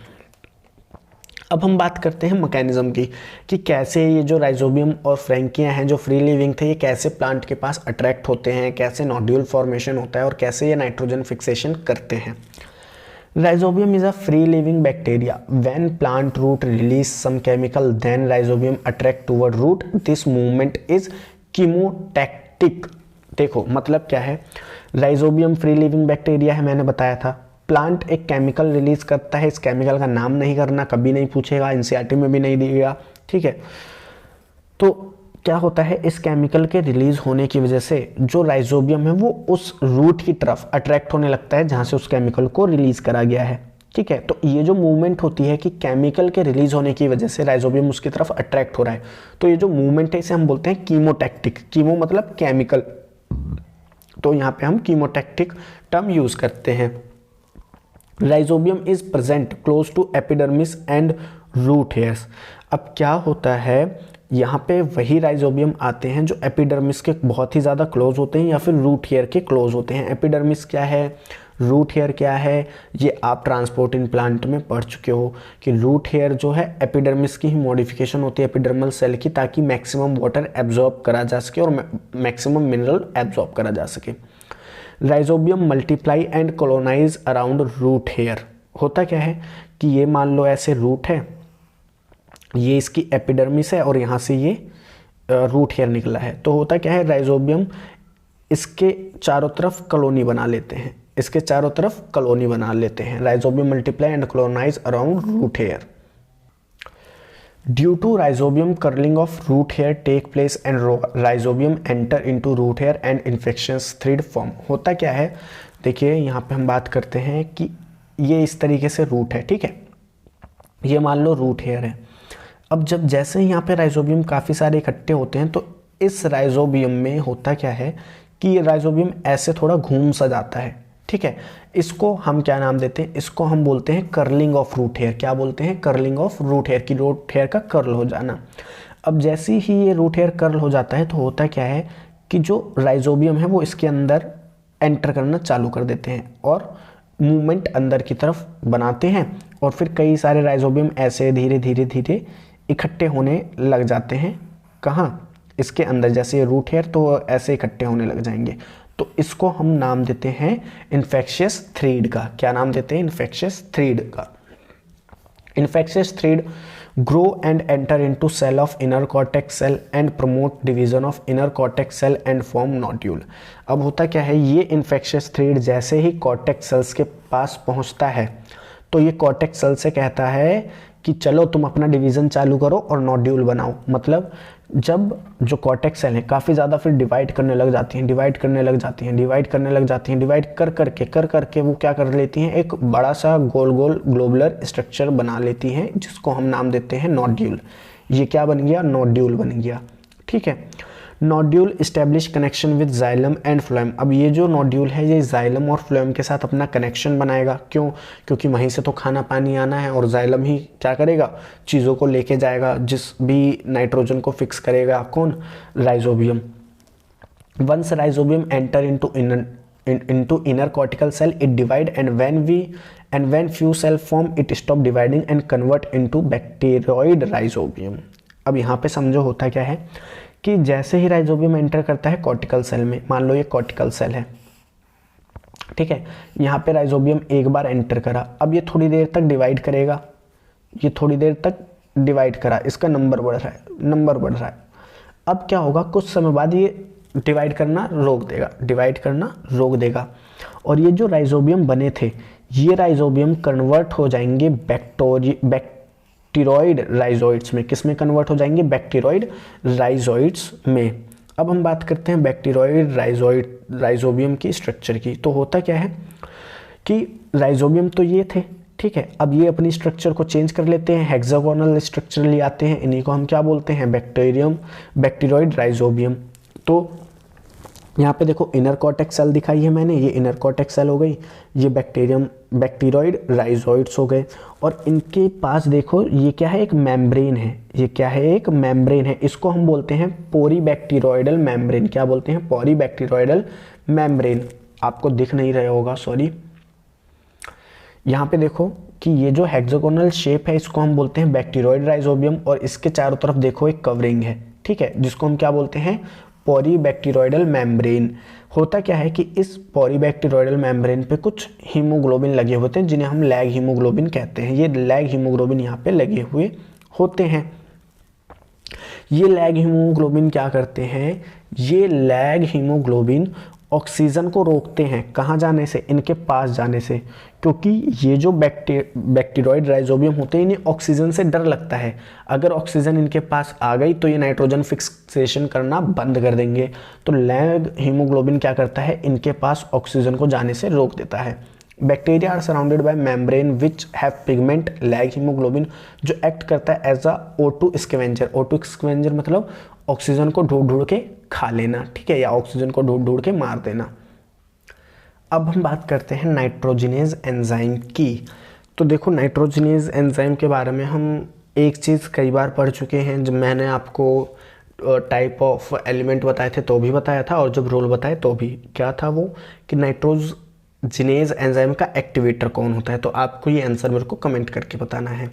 A: अब हम बात करते हैं मैकेनिज्म की कि कैसे ये जो राइजोबियम और फ्रैंकिया हैं जो फ्री लिविंग थे, ये कैसे प्लांट के पास अट्रैक्ट होते हैं, कैसे नोड्यूल फॉर्मेशन होता है और कैसे ये नाइट्रोजन फिक्सेशन करते हैं। Rhizobium is a free living bacteria. When plant root release some chemical then Rhizobium attract toward root. This movement is chemotactic. देखो मतलब क्या है, राइजोबियम फ्री लिविंग बैक्टीरिया है, मैंने बताया था। प्लांट एक केमिकल रिलीज करता है, इस केमिकल का नाम नहीं करना, कभी नहीं पूछेगा, एनसीईआरटी में भी नहीं दिएगा, ठीक है। तो क्या होता है, इस केमिकल के रिलीज होने की वजह से जो राइजोबियम है वो उस रूट की तरफ अट्रैक्ट होने लगता है जहां से उस केमिकल को रिलीज करा गया है, ठीक है। तो ये जो मूवमेंट होती है कि केमिकल के रिलीज होने की वजह से राइजोबियम उसकी तरफ अट्रैक्ट हो रहा है, तो ये जो मूवमेंट है इसे हम बोलते हैं कीमोटैक्टिक। कीमो मतलब केमिकल, तो यहाँ पे हम कीमोटैक्टिक टर्म यूज करते हैं। Rhizobium is present close to epidermis and root hairs. अब क्या होता है, यहाँ पे वही राइजोबियम आते हैं जो एपिडर्मिस के बहुत ही ज़्यादा क्लोज होते हैं या फिर रूट हेयर के क्लोज होते हैं। एपिडर्मिस क्या है, रूट हेयर क्या है, ये आप ट्रांसपोर्ट इन प्लांट में पढ़ चुके हो कि रूट हेयर जो है एपिडर्मिस की ही मॉडिफिकेशन होती है एपिडर्मल सेल की, ताकि मैक्सिमम वाटर एब्जॉर्ब करा जा सके और मैक्सिमम मिनरल एब्जॉर्ब करा जा सके। Rhizobium multiply and colonise around root hair. होता क्या है कि ये मान लो ऐसे रूट है, ये इसकी एपिडर्मिस है और यहाँ से ये रूट हेयर निकला है। तो होता क्या है, राइजोबियम इसके चारों तरफ कॉलोनी बना लेते हैं, इसके चारों तरफ कॉलोनी बना लेते हैं। Rhizobium multiply and colonise around root hair. Due to rhizobium curling of root hair take place and rhizobium enter into root hair and infectious thread form। होता क्या है, देखिए यहाँ पे हम बात करते हैं कि ये इस तरीके से रूट है, ठीक है, ये मान लो रूट हेयर है। अब जब जैसे ही यहाँ पे राइजोबियम काफ़ी सारे इकट्ठे होते हैं तो इस राइजोबियम में होता क्या है कि ये राइजोबियम ऐसे थोड़ा घूम सा जाता है, ठीक है। इसको हम क्या नाम देते हैं, इसको हम बोलते हैं कर्लिंग ऑफ रूट हेयर। क्या बोलते हैं, कर्लिंग ऑफ रूट हेयर, की रूट हेयर का कर्ल हो जाना। अब जैसे ही ये रूट हेयर कर्ल हो जाता है तो होता क्या है कि जो राइजोबियम है वो इसके अंदर एंटर करना चालू कर देते हैं और मूवमेंट अंदर की तरफ बनाते हैं, और फिर कई सारे राइजोबियम ऐसे धीरे धीरे धीरे इकट्ठे होने लग जाते हैं। कहाँ, इसके अंदर, जैसे ये रूट हेयर तो ऐसे इकट्ठे होने लग जाएंगे। तो इसको हम नाम देते हैं इन्फेक्शियस थ्रेड का। क्या नाम देते हैं, इन्फेक्शियस थ्रेड का। Infectious thread grow and enter into cell of inner cortex cell and promote division of inner cortex cell and form nodule. अब होता क्या है, ये इन्फेक्शियस थ्रेड जैसे ही कॉर्टेक्स सेल्स के पास पहुंचता है तो ये कॉर्टेक्स सेल से कहता है कि चलो तुम अपना डिवीजन चालू करो और नोड्यूल बनाओ। मतलब जब जो कॉर्टेक्स सेल है काफ़ी ज़्यादा फिर डिवाइड करने लग जाती हैं, डिवाइड करने लग जाती हैं, डिवाइड करने लग जाती हैं, डिवाइड कर करके वो क्या कर लेती हैं, एक बड़ा सा गोल गोल ग्लोबुलर स्ट्रक्चर बना लेती हैं जिसको हम नाम देते हैं नोड्यूल। ये क्या बन गया, नोड्यूल बन गया, ठीक है। Nodule establish connection with xylem and phloem. अब ये जो नोड्यूल है ये जाइलम और फ्लोएम के साथ अपना कनेक्शन बनाएगा। क्यों, क्योंकि वहीं से तो खाना पानी आना है और जाइलम ही क्या करेगा, चीज़ों को लेके जाएगा, जिस भी नाइट्रोजन को फिक्स करेगा कौन, rhizobium. Once rhizobium enter into inner cortical cell it divide and when few cell form it stop dividing and convert into bacteroid rhizobium। अब यहाँ पे समझो होता क्या है कि जैसे ही राइजोबियम एंटर करता है कॉर्टिकल सेल में, मान लो ये कॉर्टिकल सेल है, ठीक है, यहाँ पे राइजोबियम एक बार एंटर करा, अब ये थोड़ी देर तक डिवाइड करेगा, ये थोड़ी देर तक डिवाइड करा, इसका नंबर बढ़ रहा है, नंबर बढ़ रहा है। अब क्या होगा, कुछ समय बाद ये डिवाइड करना रोक देगा, डिवाइड करना रोक देगा, और ये जो राइजोबियम बने थे ये राइजोबियम कन्वर्ट हो जाएंगे बैक्टीरोइड राइजोइड्स में। किस में कन्वर्ट हो जाएंगे, बैक्टीरोइड राइजोइड्स में। अब हम बात करते हैं बैक्टीरियोइड राइजोबियम की स्ट्रक्चर की। तो होता क्या है कि राइजोबियम तो ये थे, ठीक है, अब ये अपनी स्ट्रक्चर को चेंज कर लेते हैं, हेक्सागोनल स्ट्रक्चर ले आते हैं, इन्हीं को हम क्या बोलते हैं, बैक्टीरियोइड राइजोबियम। तो यहाँ पे देखो इनर कॉर्टेक्स सेल दिखाई है मैंने, ये इनर कॉर्टेक्स सेल हो गई, ये बैक्टीरियोइड राइजोइड्स हो गए, और इनके पास देखो ये क्या है, एक मेम्ब्रेन है, ये क्या है, एक मेम्ब्रेन है, इसको हम बोलते हैं पोरीबैक्टीरियोइडल मेम्ब्रेन। क्या बोलते हैं, पोरीबैक्टीरियोइडल मेम्ब्रेन। आपको दिख नहीं रहा होगा, सॉरी। यहाँ पे देखो कि ये जो हेक्सागोनल शेप है इसको हम बोलते हैं बैक्टीरियोइड राइजोबियम, और इसके चारों तरफ देखो एक कवरिंग है, ठीक है, जिसको हम क्या बोलते हैं, पॉलीबैक्टीरियोइडल मेम्ब्रेन। होता क्या है कि इस पॉलीबैक्टीरियोइडल मेम्ब्रेन पे कुछ हीमोग्लोबिन लगे होते हैं जिन्हें हम लैग हीमोग्लोबिन कहते हैं। ये लैग हीमोग्लोबिन यहाँ पे लगे हुए होते हैं। ये लैग हीमोग्लोबिन क्या करते हैं, ये लैग हीमोग्लोबिन ऑक्सीजन को रोकते हैं, कहाँ जाने से, इनके पास जाने से, क्योंकि ये जो बैक्टीरियोइड राइजोबियम होते हैं इन्हें ऑक्सीजन से डर लगता है। अगर ऑक्सीजन इनके पास आ गई तो ये नाइट्रोजन फिक्सेशन करना बंद कर देंगे। तो लैग हीमोग्लोबिन क्या करता है, इनके पास ऑक्सीजन को जाने से रोक देता है। Bacteria are surrounded by membrane which have pigment leg haemoglobin, जो एक्ट करता है as a O2 scavenger. O2 scavenger मतलब ऑक्सीजन को ढूंढ ढूंढ के खा लेना, ठीक है, या ऑक्सीजन को ढूंढ ढूंढ के मार देना। अब हम बात करते हैं नाइट्रोजिनेज एंजाइम की। तो देखो नाइट्रोजिनेज एंजाइम के बारे में हम एक चीज़ कई बार पढ़ चुके हैं। जब मैंने आपको टाइप ऑफ एलिमेंट बताए थे तो भी बताया था, और जब रोल बताए तो भी, क्या था वो, कि नाइट्रोजिनेज एंजाइम का एक्टिवेटर कौन होता है। तो आपको ये आंसर मेरे को कमेंट करके बताना है।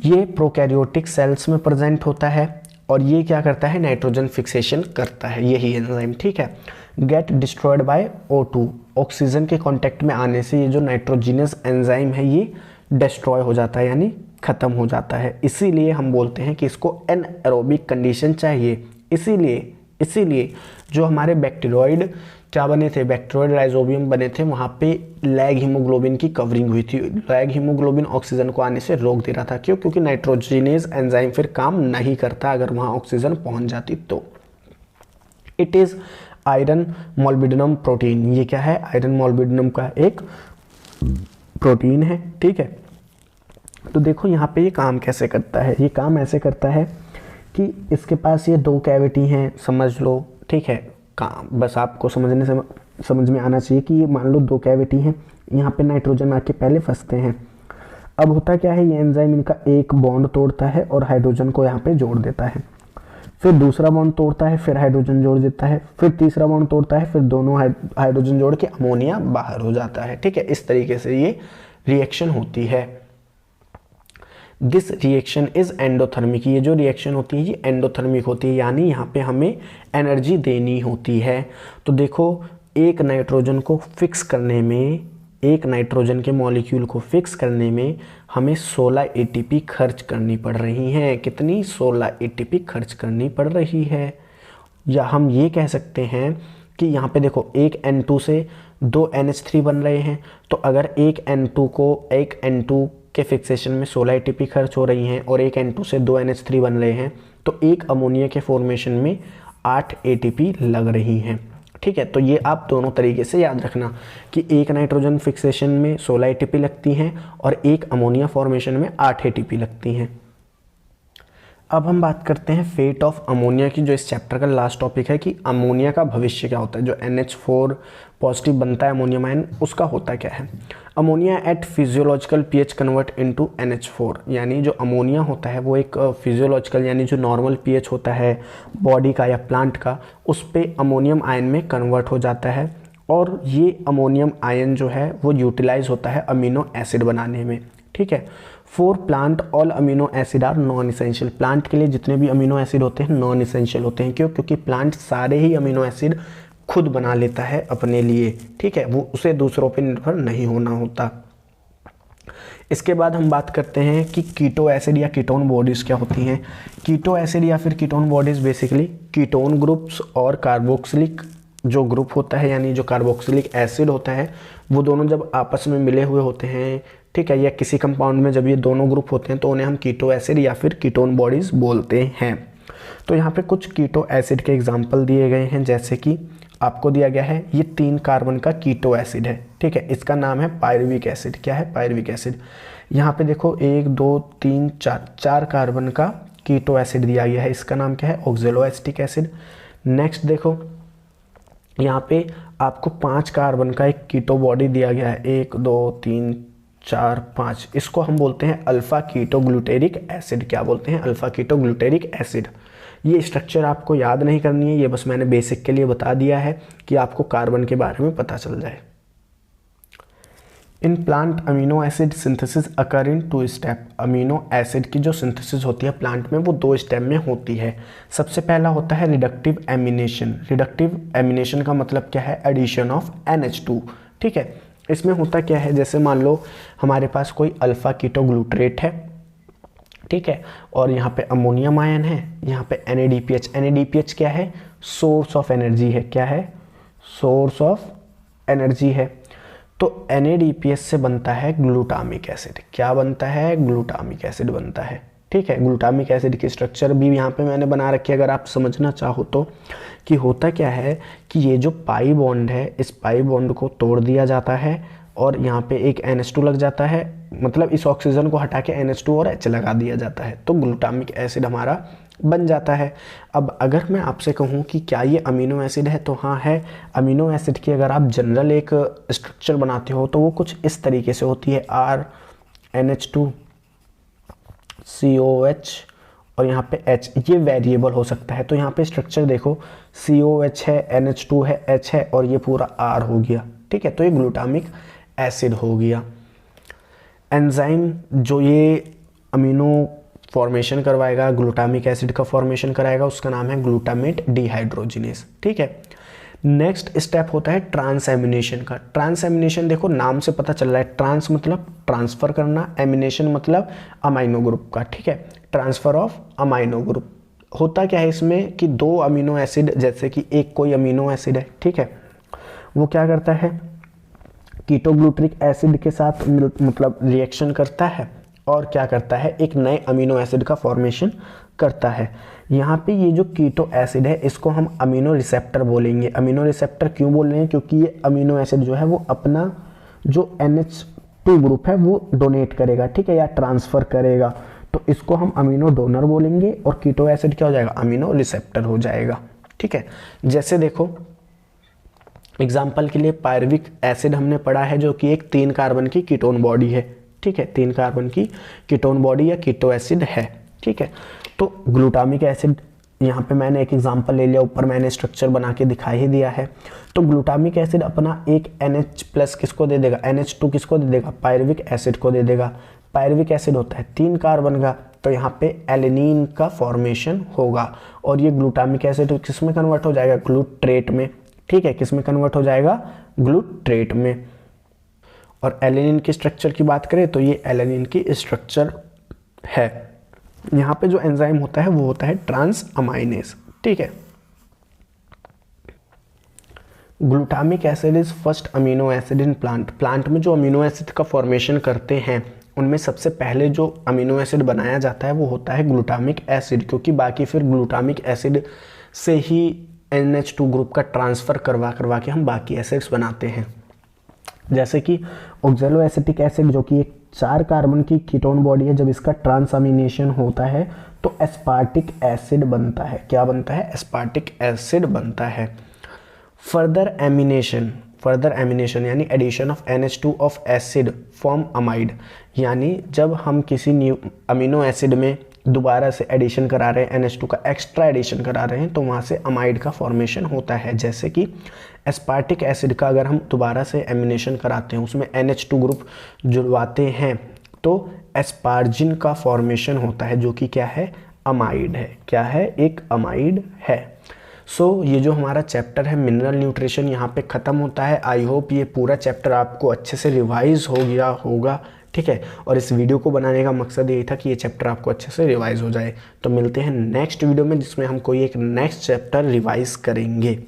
A: ये प्रोकैरियोटिक सेल्स में प्रेजेंट होता है, और ये क्या करता है, नाइट्रोजन फिक्सेशन करता है, यही एंजाइम, ठीक है। Get destroyed by O2, oxygen के कांटेक्ट में आने से ये जो नाइट्रोजिनस एंजाइम है ये डिस्ट्रॉय हो जाता है, यानी खत्म हो जाता है। इसीलिए हम बोलते हैं कि इसको एनएरोबिक कंडीशन चाहिए। इसीलिए जो हमारे बैक्टीरियोइड क्या बने थे, बैक्टीरियोइड राइजोबियम बने थे, वहाँ पे लैग हीमोग्लोबिन की कवरिंग हुई थी। लैग हीमोग्लोबिन ऑक्सीजन को आने से रोक दे रहा था। क्यों? क्योंकि नाइट्रोजिनेज एंजाइम फिर काम नहीं करता अगर वहाँ ऑक्सीजन पहुँच जाती तो। It is iron molybdenum protein. ये क्या है, आयरन मोलिब्डेनम का एक प्रोटीन है, ठीक है। तो देखो यहाँ पे ये काम कैसे करता है, ये काम ऐसे करता है कि इसके पास ये दो कैविटी हैं, समझ लो, ठीक है। काम बस आपको समझ में आना चाहिए कि ये मान लो दो कैविटी हैं, यहाँ पे नाइट्रोजन आके पहले फंसते हैं। अब होता क्या है, ये एंजाइम इनका एक बॉन्ड तोड़ता है और हाइड्रोजन को यहाँ पे जोड़ देता है, फिर दूसरा बॉन्ड तोड़ता है, फिर हाइड्रोजन जोड़ देता है, फिर तीसरा बॉन्ड तोड़ता है, फिर दोनों हाइड्रोजन जोड़ के अमोनिया बाहर हो जाता है, ठीक है। इस तरीके से ये रिएक्शन होती है। This reaction is endothermic. ये जो रिएक्शन होती है ये एंडोथर्मिक होती है, यानी यहाँ पे हमें एनर्जी देनी होती है। तो देखो एक नाइट्रोजन को फिक्स करने में, एक नाइट्रोजन के मॉलिक्यूल को फिक्स करने में हमें 16 ATP खर्च करनी पड़ रही हैं। कितनी? 16 ATP खर्च करनी पड़ रही है। या हम ये कह सकते हैं कि यहाँ पे देखो एक N2 से 2 NH3 बन रहे हैं, तो अगर एक N2 के फिक्सेशन में 16 ATP खर्च हो रही हैं और एक N2 से 2 NH3 बन रहे हैं, तो एक अमोनिया के फॉर्मेशन में 8 ATP लग रही हैं, ठीक है। तो ये आप दोनों तरीके से याद रखना कि एक नाइट्रोजन फिक्सेशन में 16 ATP लगती हैं और एक अमोनिया फॉर्मेशन में 8 ATP लगती हैं। अब हम बात करते हैं फेट ऑफ अमोनिया की, जो इस चैप्टर का लास्ट टॉपिक है कि अमोनिया का भविष्य क्या होता है। जो NH4 पॉजिटिव बनता है अमोनियम आयन, उसका होता क्या है। Ammonia at physiological pH convert into NH4, यानी जो अमोनिया होता है वो एक फिजियोलॉजिकल यानी जो नॉर्मल pH होता है बॉडी का या प्लांट का, उस पे अमोनियम आयन में कन्वर्ट हो जाता है, और ये अमोनियम आयन जो है वो यूटिलाइज होता है अमीनो एसिड बनाने में, ठीक है। For plant all amino acid are non essential. Plant के लिए जितने भी अमीनो एसिड होते हैं नॉन इसेंशियल होते हैं। क्यों? क्योंकि प्लांट सारे ही अमीनो एसिड खुद बना लेता है अपने लिए, ठीक है, वो उसे दूसरों पे निर्भर नहीं होना होता। इसके बाद हम बात करते हैं कि कीटो एसिड या कीटोन बॉडीज़ क्या होती हैं। कीटो एसिड या फिर ketone bodies basically ketone groups और कार्बोक्सिलिक जो ग्रुप होता है, यानी जो कार्बोक्सिलिक एसिड होता है, वो दोनों जब आपस में मिले हुए होते हैं, ठीक है, या किसी कंपाउंड में जब ये दोनों ग्रुप होते हैं तो उन्हें हम कीटो एसिड या फिर कीटोन बॉडीज़ बोलते हैं। तो यहाँ पे कुछ कीटो एसिड के एग्जाम्पल दिए गए हैं, जैसे कि आपको दिया गया है ये 3 कार्बन का कीटो एसिड है, ठीक है, इसका नाम है पायरुविक एसिड। क्या है? Pyruvic acid. यहाँ पे देखो 1 2 3 4 कार्बन का कीटो एसिड दिया गया है, इसका नाम क्या है? Oxaloacetic acid. नेक्स्ट देखो यहाँ पे आपको 5 कार्बन का एक कीटो बॉडी दिया गया है, 1 2 3 4 5, इसको हम बोलते हैं अल्फा कीटो ग्लूटेरिक एसिड। क्या बोलते हैं? Alpha keto glutaric acid. ये स्ट्रक्चर आपको याद नहीं करनी है, ये बस मैंने बेसिक के लिए बता दिया है कि आपको कार्बन के बारे में पता चल जाए। In plant amino acid synthesis occur in 2 step. Amino acid की जो सिंथेसिस होती है प्लांट में वो 2 स्टेप में होती है। सबसे पहला होता है रिडक्टिव एमिनेशन। रिडक्टिव एमिनेशन का मतलब क्या है? एडिशन ऑफ NH2, ठीक है। इसमें होता क्या है, जैसे मान लो हमारे पास कोई अल्फा कीटोग्लूटरेट है, ठीक है, और यहाँ पे अमोनियम आयन है, यहाँ पे NADPH। NADPH क्या है? सोर्स ऑफ एनर्जी है। क्या है? सोर्स ऑफ एनर्जी है। तो NADPH से बनता है ग्लूटामिक एसिड। क्या बनता है? ग्लूटामिक एसिड बनता है, ठीक है। ग्लूटामिक एसिड की स्ट्रक्चर भी यहाँ पे मैंने बना रखी है, अगर आप समझना चाहो तो, कि होता क्या है कि ये जो पाई बॉन्ड है, इस पाई बॉन्ड को तोड़ दिया जाता है और यहाँ पे एक NH2 लग जाता है, मतलब इस ऑक्सीजन को हटा के NH2 और H लगा दिया जाता है, तो ग्लूटामिक एसिड हमारा बन जाता है। अब अगर मैं आपसे कहूँ कि क्या ये अमीनो एसिड है, तो हाँ है। अमीनो एसिड की अगर आप जनरल एक स्ट्रक्चर बनाते हो तो वो कुछ इस तरीके से होती है, RNH2 COH और यहाँ पे H, ये वेरिएबल हो सकता है। तो यहाँ पे स्ट्रक्चर देखो, COH है, NH2 है, H है और ये पूरा R हो गया, ठीक है। तो ये ग्लूटामिक एसिड हो गया। एंजाइम जो ये अमीनो फॉर्मेशन करवाएगा, ग्लूटामिक एसिड का फॉर्मेशन कराएगा, उसका नाम है ग्लूटामेट डिहाइड्रोजिनेस, ठीक है। नेक्स्ट स्टेप होता है ट्रांसएमिनेशन का। ट्रांसएमिनेशन देखो नाम से पता चल रहा है, ट्रांस मतलब ट्रांसफर करना, एमिनेशन मतलब अमाइनो ग्रुप का, ठीक है, ट्रांसफर ऑफ अमाइनो ग्रुप। होता क्या है इसमें कि 2 अमीनो एसिड, जैसे कि एक कोई अमीनो एसिड है, ठीक है, वो क्या करता है, कीटोग्लूटरिक एसिड के साथ मतलब रिएक्शन करता है और क्या करता है, एक नए अमीनो एसिड का फॉर्मेशन करता है। यहाँ पे ये जो कीटो एसिड है इसको हम अमीनो रिसेप्टर बोलेंगे। अमीनो रिसेप्टर क्यों बोल रहे हैं? क्योंकि ये अमीनो एसिड जो है वो अपना जो NH2 ग्रुप है वो डोनेट करेगा, ठीक है, या ट्रांसफर करेगा, तो इसको हम अमीनो डोनर बोलेंगे और कीटो एसिड क्या हो जाएगा? अमीनो रिसेप्टर हो जाएगा, ठीक है। जैसे देखो एग्जाम्पल के लिए पायरुविक एसिड हमने पढ़ा है, जो कि एक 3 कार्बन की कीटोन बॉडी है, ठीक है, 3 कार्बन की कीटोन बॉडी या कीटो एसिड है, ठीक है। तो ग्लूटामिक एसिड, यहाँ पे मैंने एक एग्जांपल ले लिया, ऊपर मैंने स्ट्रक्चर बना के दिखा ही दिया है। तो ग्लूटामिक एसिड अपना एक NH+ किसको दे देगा? NH2 किसको दे देगा? पायरुविक एसिड को दे देगा। पायरुविक एसिड होता है 3 कार्बन का, तो यहाँ पे एलेनिन का फॉर्मेशन होगा और ये ग्लूटामिक एसिड किस में कन्वर्ट हो जाएगा? ग्लूट्रेट में, ठीक है, किस में कन्वर्ट हो जाएगा? ग्लूट्रेट में। और एलेनिन की स्ट्रक्चर की बात करें तो ये एलेनिन की स्ट्रक्चर है। यहाँ पे जो एंजाइम होता है वो होता है ट्रांसअमाइनेज, ठीक है। Glutamic acid is first amino acid in plant. Plant में जो अमीनो एसिड का फॉर्मेशन करते हैं उनमें सबसे पहले जो अमीनो एसिड बनाया जाता है वो होता है ग्लूटामिक एसिड, क्योंकि बाकी फिर ग्लूटामिक एसिड से ही NH2 ग्रुप का ट्रांसफ़र करवा के हम बाकी एसिड्स बनाते हैं। जैसे कि ऑक्जेलोएसिटिक एसिड जो कि एक 4 कार्बन की कीटोन बॉडी है, जब इसका ट्रांसअमीनेशन होता है तो एस्पार्टिक एसिड बनता है। क्या बनता है? एस्पार्टिक एसिड बनता है। फर्दर एमिनेशन यानी addition of NH2 of acid form amide, यानी जब हम किसी न्यू अमीनो एसिड में दोबारा से एडिशन करा रहे हैं, NH2 का एक्स्ट्रा एडिशन करा रहे हैं, तो वहाँ से अमाइड का फॉर्मेशन होता है। जैसे कि एस्पार्टिक एसिड का अगर हम दोबारा से एमिनेशन कराते हैं, उसमें NH2 ग्रुप जुड़वाते हैं, तो एस्पार्जिन का फॉर्मेशन होता है, जो कि क्या है? अमाइड है। क्या है? एक अमाइड है। सो ये जो हमारा चैप्टर है मिनरल न्यूट्रिशन यहाँ पे ख़त्म होता है। आई होप ये पूरा चैप्टर आपको अच्छे से रिवाइज हो गया होगा, ठीक है। और इस वीडियो को बनाने का मकसद यही था कि ये चैप्टर आपको अच्छे से रिवाइज हो जाए। तो मिलते हैं नेक्स्ट वीडियो में, जिसमें हम कोई एक नेक्स्ट चैप्टर रिवाइज करेंगे।